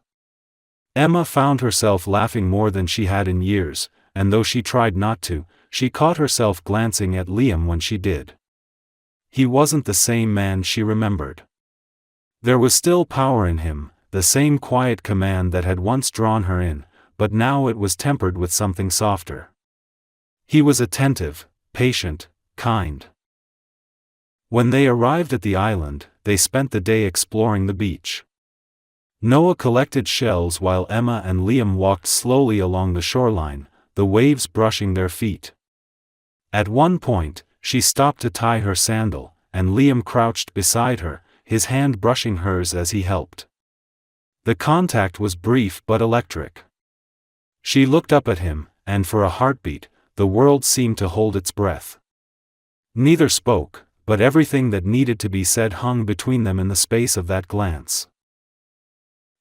Emma found herself laughing more than she had in years, and though she tried not to, she caught herself glancing at Liam when she did. He wasn't the same man she remembered. There was still power in him, the same quiet command that had once drawn her in, but now it was tempered with something softer. He was attentive, patient, kind. When they arrived at the island, they spent the day exploring the beach. Noah collected shells while Emma and Liam walked slowly along the shoreline, the waves brushing their feet. At one point, she stopped to tie her sandal, and Liam crouched beside her, his hand brushing hers as he helped. The contact was brief but electric. She looked up at him, and for a heartbeat, the world seemed to hold its breath. Neither spoke, but everything that needed to be said hung between them in the space of that glance.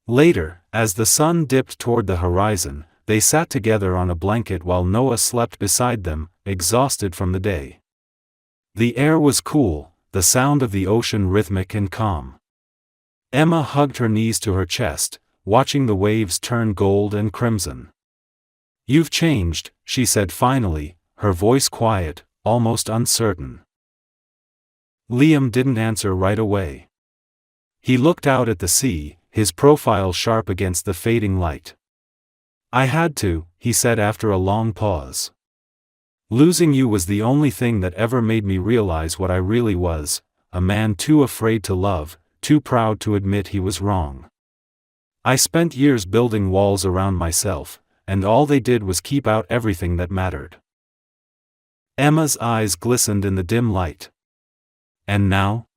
Later, as the sun dipped toward the horizon, they sat together on a blanket while Noah slept beside them, exhausted from the day. The air was cool, the sound of the ocean rhythmic and calm. Emma hugged her knees to her chest, watching the waves turn gold and crimson. "You've changed," she said finally, her voice quiet, almost uncertain. Liam didn't answer right away. He looked out at the sea, his profile sharp against the fading light. "I had to," he said after a long pause. "Losing you was the only thing that ever made me realize what I really was, a man too afraid to love, too proud to admit he was wrong. I spent years building walls around myself, and all they did was keep out everything that mattered." Emma's eyes glistened in the dim light. "And now?"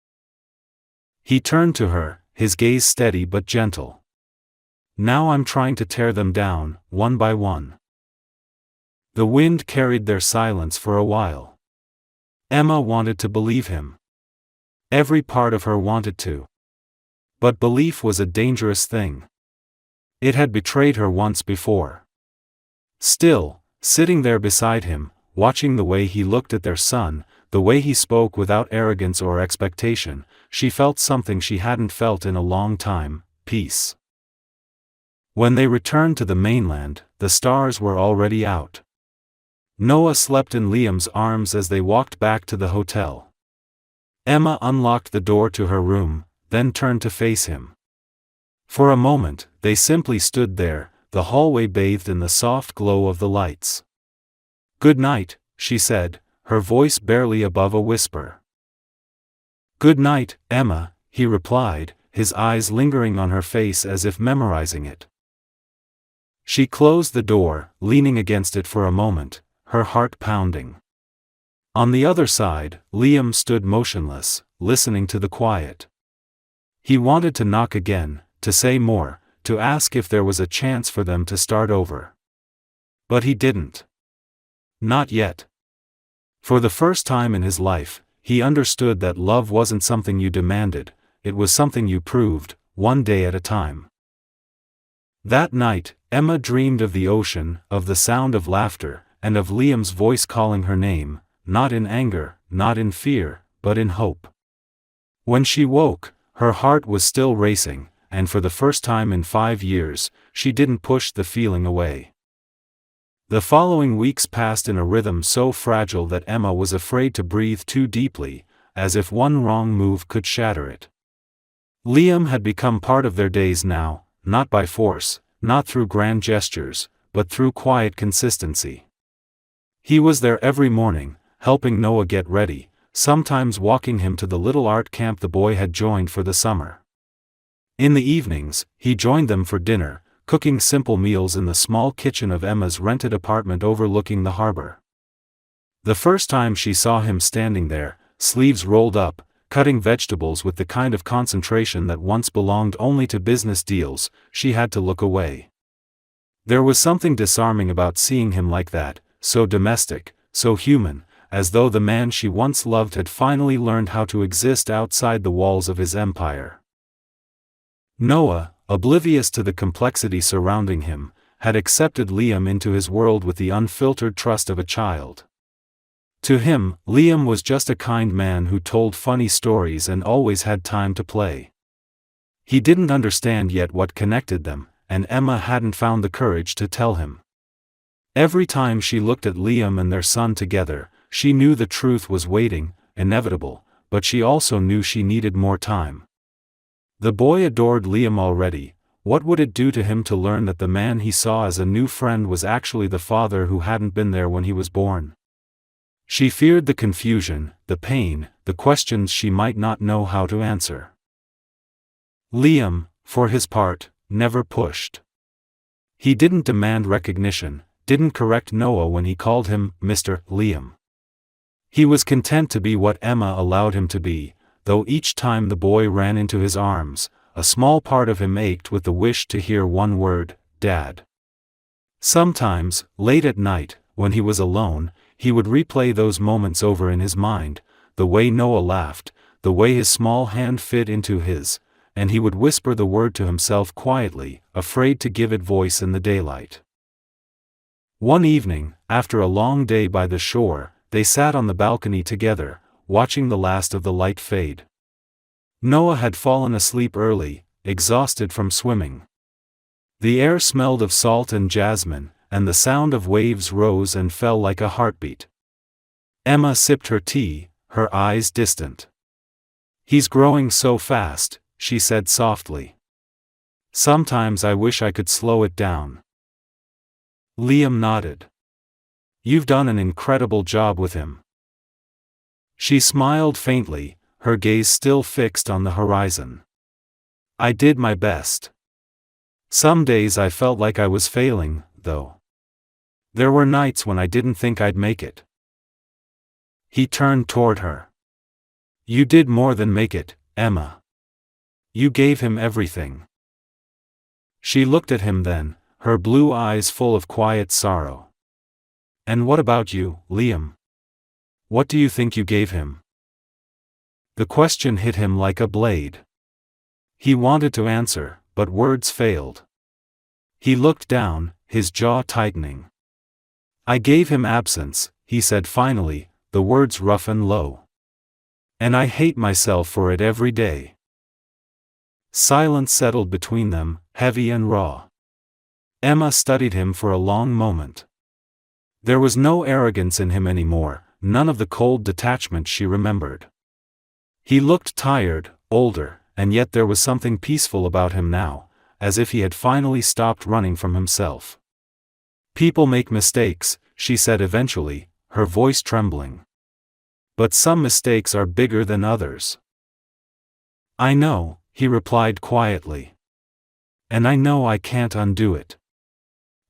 He turned to her, his gaze steady but gentle. "Now I'm trying to tear them down, one by one." The wind carried their silence for a while. Emma wanted to believe him. Every part of her wanted to. But belief was a dangerous thing. It had betrayed her once before. Still, sitting there beside him, watching the way he looked at their son, the way he spoke without arrogance or expectation, she felt something she hadn't felt in a long time: peace. When they returned to the mainland, the stars were already out. Noah slept in Liam's arms as they walked back to the hotel. Emma unlocked the door to her room, then turned to face him. For a moment, they simply stood there, the hallway bathed in the soft glow of the lights. "Good night," she said, her voice barely above a whisper. "Good night, Emma," he replied, his eyes lingering on her face as if memorizing it. She closed the door, leaning against it for a moment, her heart pounding. On the other side, Liam stood motionless, listening to the quiet. He wanted to knock again, to say more, to ask if there was a chance for them to start over. But he didn't. Not yet. For the first time in his life, he understood that love wasn't something you demanded, it was something you proved, one day at a time. That night, Emma dreamed of the ocean, of the sound of laughter, and of Liam's voice calling her name, not in anger, not in fear, but in hope. When she woke, her heart was still racing, and for the first time in 5 years, she didn't push the feeling away. The following weeks passed in a rhythm so fragile that Emma was afraid to breathe too deeply, as if one wrong move could shatter it. Liam had become part of their days now, not by force, not through grand gestures, but through quiet consistency. He was there every morning, helping Noah get ready, sometimes walking him to the little art camp the boy had joined for the summer. In the evenings, he joined them for dinner, cooking simple meals in the small kitchen of Emma's rented apartment overlooking the harbor. The first time she saw him standing there, sleeves rolled up, cutting vegetables with the kind of concentration that once belonged only to business deals, she had to look away. There was something disarming about seeing him like that, so domestic, so human, as though the man she once loved had finally learned how to exist outside the walls of his empire. Noah, oblivious to the complexity surrounding him, had accepted Liam into his world with the unfiltered trust of a child. To him, Liam was just a kind man who told funny stories and always had time to play. He didn't understand yet what connected them, and Emma hadn't found the courage to tell him. Every time she looked at Liam and their son together, she knew the truth was waiting, inevitable, but she also knew she needed more time. The boy adored Liam already. What would it do to him to learn that the man he saw as a new friend was actually the father who hadn't been there when he was born? She feared the confusion, the pain, the questions she might not know how to answer. Liam, for his part, never pushed. He didn't demand recognition, didn't correct Noah when he called him Mr. Liam. He was content to be what Emma allowed him to be, though each time the boy ran into his arms, a small part of him ached with the wish to hear one word, Dad. Sometimes, late at night, when he was alone, he would replay those moments over in his mind, the way Noah laughed, the way his small hand fit into his, and he would whisper the word to himself quietly, afraid to give it voice in the daylight. One evening, after a long day by the shore, they sat on the balcony together, watching the last of the light fade. Noah had fallen asleep early, exhausted from swimming. The air smelled of salt and jasmine, and the sound of waves rose and fell like a heartbeat. Emma sipped her tea, her eyes distant. "He's growing so fast," she said softly. "Sometimes I wish I could slow it down." Liam nodded. "You've done an incredible job with him." She smiled faintly, her gaze still fixed on the horizon. "I did my best. Some days I felt like I was failing, though. There were nights when I didn't think I'd make it." He turned toward her. "You did more than make it, Emma. You gave him everything." She looked at him then, her blue eyes full of quiet sorrow. "And what about you, Liam? What do you think you gave him?" The question hit him like a blade. He wanted to answer, but words failed. He looked down, his jaw tightening. "I gave him absence," he said finally, the words rough and low. "And I hate myself for it every day." Silence settled between them, heavy and raw. Emma studied him for a long moment. There was no arrogance in him anymore, none of the cold detachment she remembered. He looked tired, older, and yet there was something peaceful about him now, as if he had finally stopped running from himself. "People make mistakes," she said eventually, her voice trembling. "But some mistakes are bigger than others." "I know," he replied quietly. "And I know I can't undo it.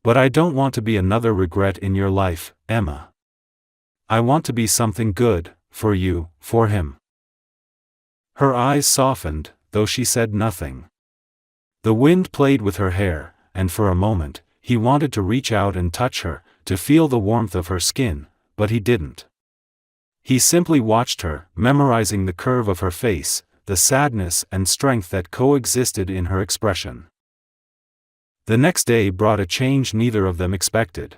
But I don't want to be another regret in your life, Emma. I want to be something good, for you, for him." Her eyes softened, though she said nothing. The wind played with her hair, and for a moment, he wanted to reach out and touch her, to feel the warmth of her skin, but he didn't. He simply watched her, memorizing the curve of her face, the sadness and strength that coexisted in her expression. The next day brought a change neither of them expected.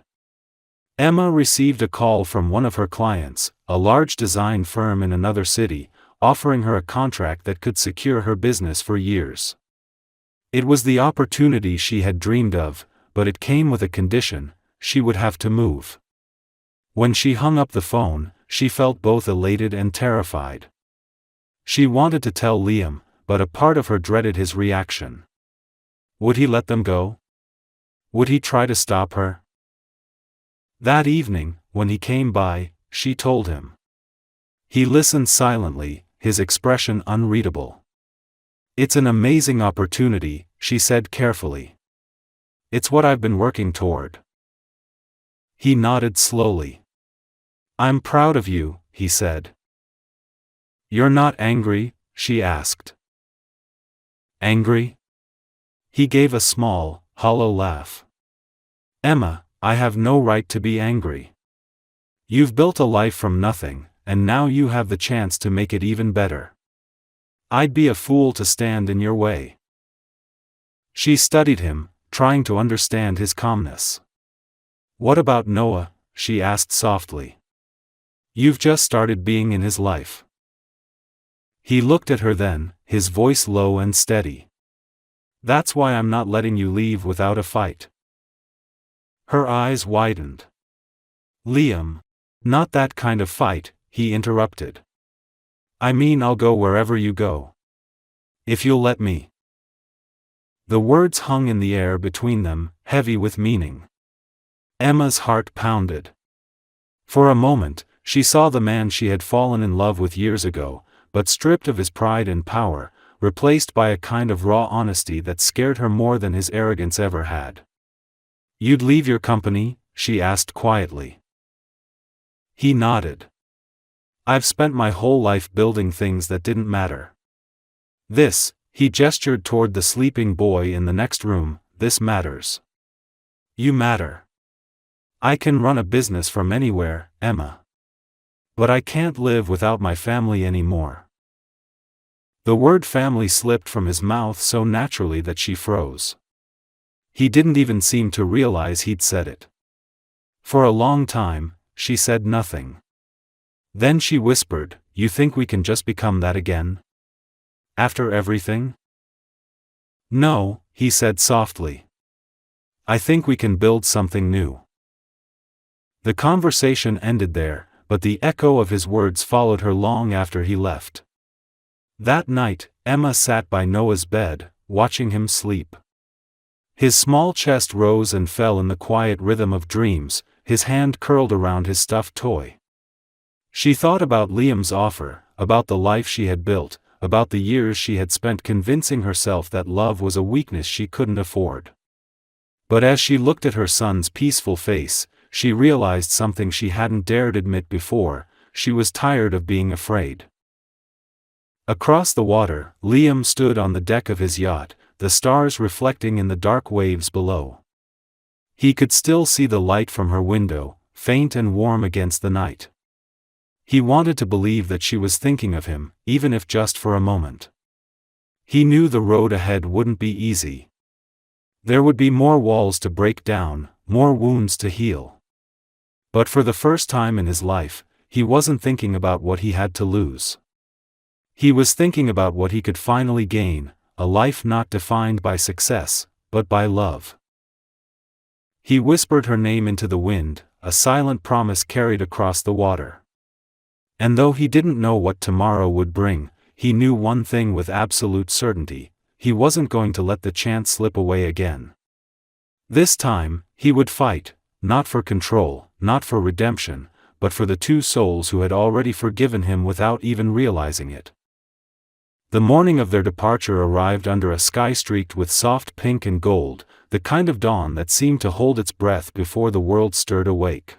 Emma received a call from one of her clients, a large design firm in another city, offering her a contract that could secure her business for years. It was the opportunity she had dreamed of, but it came with a condition: she would have to move. When she hung up the phone, she felt both elated and terrified. She wanted to tell Liam, but a part of her dreaded his reaction. Would he let them go? Would he try to stop her? That evening, when he came by, she told him. He listened silently, his expression unreadable. It's an amazing opportunity, she said carefully. It's what I've been working toward. He nodded slowly. I'm proud of you, he said. You're not angry? She asked. Angry? He gave a small, hollow laugh. Emma, I have no right to be angry. You've built a life from nothing, and now you have the chance to make it even better. I'd be a fool to stand in your way. She studied him, trying to understand his calmness. What about Noah? She asked softly. You've just started being in his life. He looked at her then, his voice low and steady. That's why I'm not letting you leave without a fight. Her eyes widened. Liam. Not that kind of fight, he interrupted. I mean, I'll go wherever you go. If you'll let me. The words hung in the air between them, heavy with meaning. Emma's heart pounded. For a moment, she saw the man she had fallen in love with years ago, but stripped of his pride and power, replaced by a kind of raw honesty that scared her more than his arrogance ever had. You'd leave your company? She asked quietly. He nodded. I've spent my whole life building things that didn't matter. This, he gestured toward the sleeping boy in the next room, this matters. You matter. I can run a business from anywhere, Emma. But I can't live without my family anymore. The word family slipped from his mouth so naturally that she froze. He didn't even seem to realize he'd said it. For a long time, she said nothing. Then she whispered, You think we can just become that again? After everything? No, he said softly. I think we can build something new. The conversation ended there, but the echo of his words followed her long after he left. That night, Emma sat by Noah's bed, watching him sleep. His small chest rose and fell in the quiet rhythm of dreams, his hand curled around his stuffed toy. She thought about Liam's offer, about the life she had built, about the years she had spent convincing herself that love was a weakness she couldn't afford. But as she looked at her son's peaceful face, she realized something she hadn't dared admit before: she was tired of being afraid. Across the water, Liam stood on the deck of his yacht, the stars reflecting in the dark waves below. He could still see the light from her window, faint and warm against the night. He wanted to believe that she was thinking of him, even if just for a moment. He knew the road ahead wouldn't be easy. There would be more walls to break down, more wounds to heal. But for the first time in his life, he wasn't thinking about what he had to lose. He was thinking about what he could finally gain, a life not defined by success, but by love. He whispered her name into the wind, a silent promise carried across the water. And though he didn't know what tomorrow would bring, he knew one thing with absolute certainty: he wasn't going to let the chance slip away again. This time, he would fight, not for control, not for redemption, but for the two souls who had already forgiven him without even realizing it. The morning of their departure arrived under a sky streaked with soft pink and gold, the kind of dawn that seemed to hold its breath before the world stirred awake.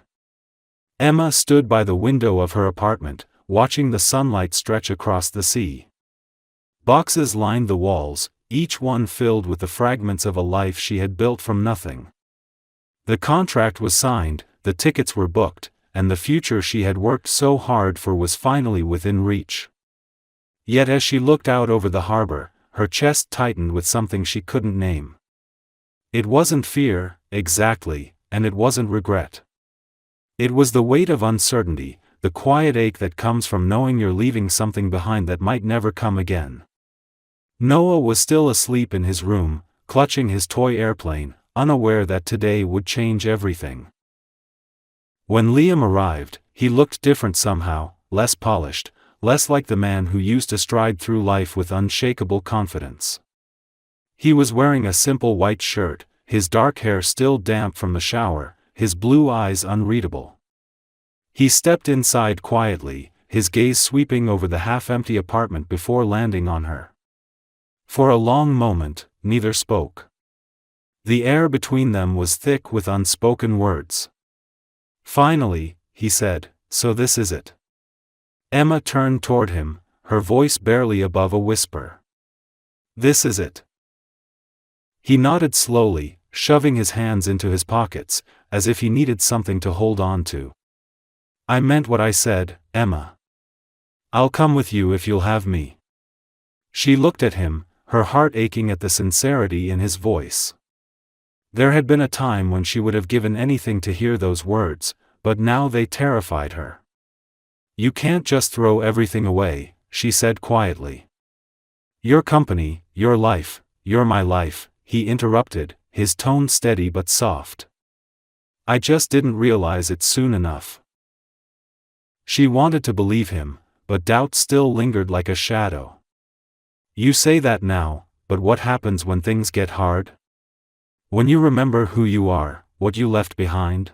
Emma stood by the window of her apartment, watching the sunlight stretch across the sea. Boxes lined the walls, each one filled with the fragments of a life she had built from nothing. The contract was signed, the tickets were booked, and the future she had worked so hard for was finally within reach. Yet as she looked out over the harbor, her chest tightened with something she couldn't name. It wasn't fear, exactly, and it wasn't regret. It was the weight of uncertainty, the quiet ache that comes from knowing you're leaving something behind that might never come again. Noah was still asleep in his room, clutching his toy airplane, unaware that today would change everything. When Liam arrived, he looked different somehow, less polished, less like the man who used to stride through life with unshakable confidence. He was wearing a simple white shirt, his dark hair still damp from the shower, his blue eyes unreadable. He stepped inside quietly, his gaze sweeping over the half-empty apartment before landing on her. For a long moment, neither spoke. The air between them was thick with unspoken words. Finally, he said, "So this is it." Emma turned toward him, her voice barely above a whisper. "This is it." He nodded slowly, shoving his hands into his pockets, as if he needed something to hold on to. "I meant what I said, Emma. I'll come with you if you'll have me." She looked at him, her heart aching at the sincerity in his voice. There had been a time when she would have given anything to hear those words, but now they terrified her. "You can't just throw everything away," she said quietly. "Your company, your life, you're my life," he interrupted, his tone steady but soft. "I just didn't realize it soon enough." She wanted to believe him, but doubt still lingered like a shadow. "You say that now, but what happens when things get hard? When you remember who you are, what you left behind?"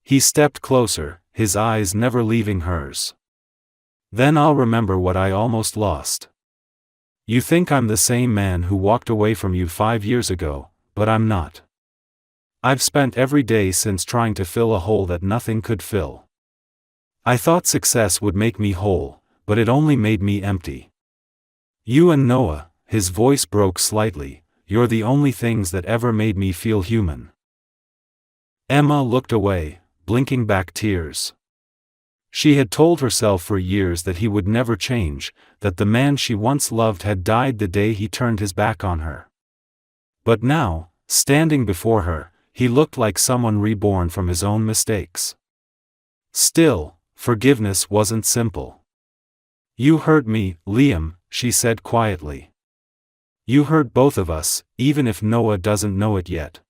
He stepped closer, his eyes never leaving hers. "Then I'll remember what I almost lost. You think I'm the same man who walked away from you 5 years ago, but I'm not. I've spent every day since trying to fill a hole that nothing could fill. I thought success would make me whole, but it only made me empty. You and Noah," his voice broke slightly, "you're the only things that ever made me feel human." Emma looked away, blinking back tears. She had told herself for years that he would never change, that the man she once loved had died the day he turned his back on her. But now, standing before her, he looked like someone reborn from his own mistakes. Still, forgiveness wasn't simple. "You hurt me, Liam," she said quietly. "You hurt both of us, even if Noah doesn't know it yet.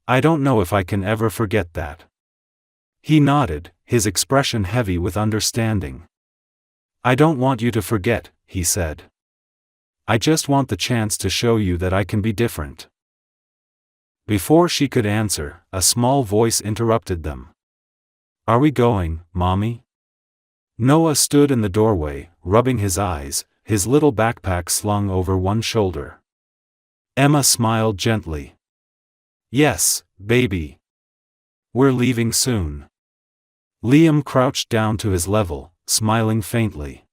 I don't know if I can ever forget that." He nodded, his expression heavy with understanding. "I don't want you to forget," he said. "I just want the chance to show you that I can be different." Before she could answer, a small voice interrupted them. "Are we going, Mommy?" Noah stood in the doorway, rubbing his eyes, his little backpack slung over one shoulder. Emma smiled gently. "Yes, baby. We're leaving soon." Liam crouched down to his level, smiling faintly.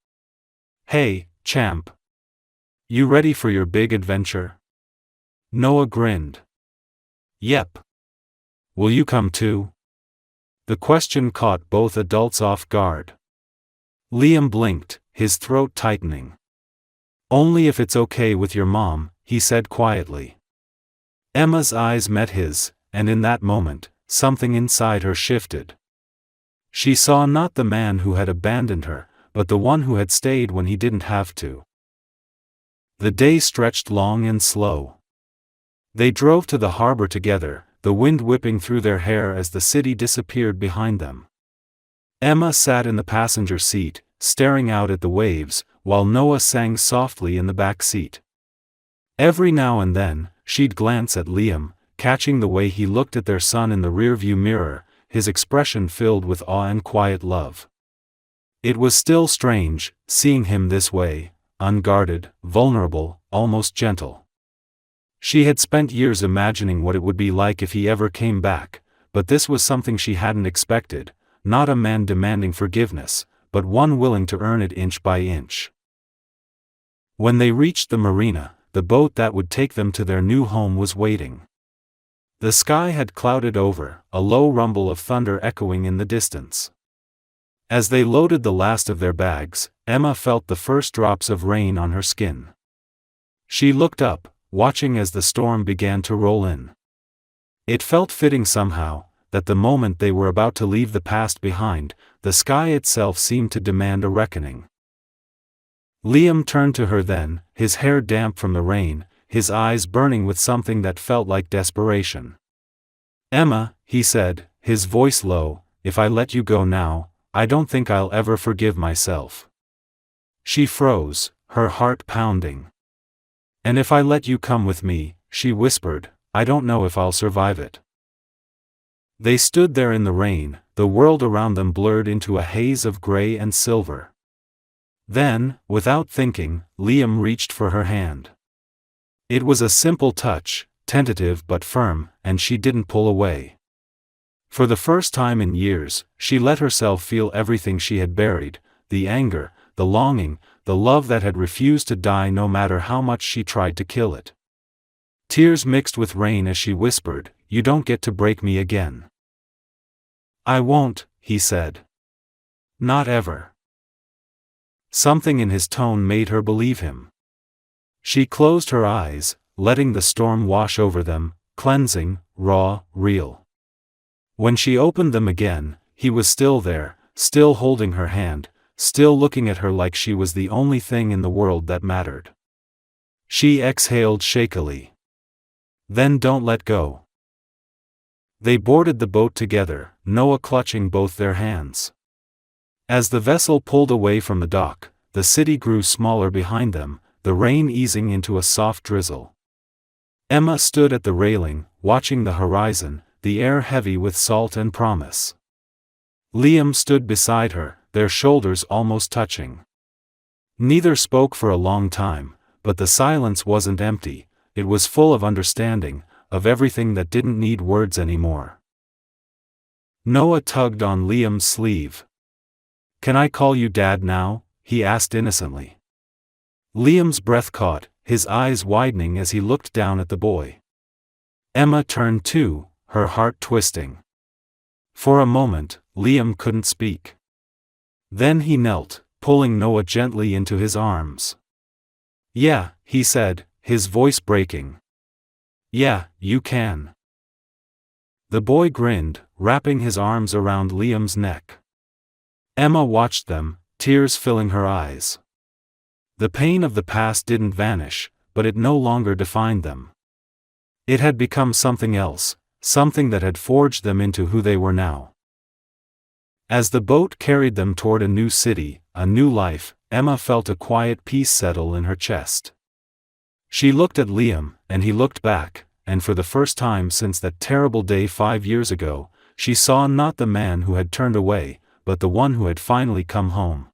"Hey, champ. You ready for your big adventure?" Noah grinned. "Yep. Will you come too?" The question caught both adults off guard. Liam blinked, his throat tightening. "Only if it's okay with your mom," he said quietly. Emma's eyes met his, and in that moment, something inside her shifted. She saw not the man who had abandoned her, but the one who had stayed when he didn't have to. The day stretched long and slow. They drove to the harbor together, the wind whipping through their hair as the city disappeared behind them. Emma sat in the passenger seat, staring out at the waves, while Noah sang softly in the back seat. Every now and then, she'd glance at Liam, catching the way he looked at their son in the rearview mirror, his expression filled with awe and quiet love. It was still strange, seeing him this way, unguarded, vulnerable, almost gentle. She had spent years imagining what it would be like if he ever came back, but this was something she hadn't expected, not a man demanding forgiveness, but one willing to earn it inch by inch. When they reached the marina, the boat that would take them to their new home was waiting. The sky had clouded over, a low rumble of thunder echoing in the distance. As they loaded the last of their bags, Emma felt the first drops of rain on her skin. She looked up, watching as the storm began to roll in. It felt fitting somehow, that the moment they were about to leave the past behind, the sky itself seemed to demand a reckoning. Liam turned to her then, his hair damp from the rain, his eyes burning with something that felt like desperation. "Emma," he said, his voice low, if I let you go now, I don't think I'll ever forgive myself." She froze, her heart pounding. "And if I let you come with me," she whispered, "I don't know if I'll survive it." They stood there in the rain, the world around them blurred into a haze of gray and silver. Then, without thinking, Liam reached for her hand. It was a simple touch, tentative but firm, and she didn't pull away. For the first time in years, she let herself feel everything she had buried, the anger, the longing, the love that had refused to die no matter how much she tried to kill it. Tears mixed with rain as she whispered, "You don't get to break me again." "I won't," he said. "Not ever." Something in his tone made her believe him. She closed her eyes, letting the storm wash over them, cleansing, raw, real. When she opened them again, he was still there, still holding her hand, still looking at her like she was the only thing in the world that mattered. She exhaled shakily. "Then don't let go." They boarded the boat together, Noah clutching both their hands. As the vessel pulled away from the dock, the city grew smaller behind them, the rain easing into a soft drizzle. Emma stood at the railing, watching the horizon, the air heavy with salt and promise. Liam stood beside her, their shoulders almost touching. Neither spoke for a long time, but the silence wasn't empty, it was full of understanding, of everything that didn't need words anymore. Noah tugged on Liam's sleeve. "Can I call you Dad now?" he asked innocently. Liam's breath caught, his eyes widening as he looked down at the boy. Emma turned too, her heart twisting. For a moment, Liam couldn't speak. Then he knelt, pulling Noah gently into his arms. "Yeah," he said, his voice breaking. "Yeah, you can." The boy grinned, wrapping his arms around Liam's neck. Emma watched them, tears filling her eyes. The pain of the past didn't vanish, but it no longer defined them. It had become something else, something that had forged them into who they were now. As the boat carried them toward a new city, a new life, Emma felt a quiet peace settle in her chest. She looked at Liam, and he looked back, and for the first time since that terrible day 5 years ago, she saw not the man who had turned away, but the one who had finally come home.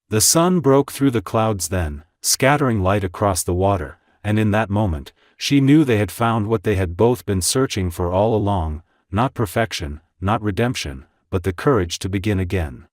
The sun broke through the clouds then, scattering light across the water, and in that moment, she knew they had found what they had both been searching for all along, not perfection, not redemption, but the courage to begin again.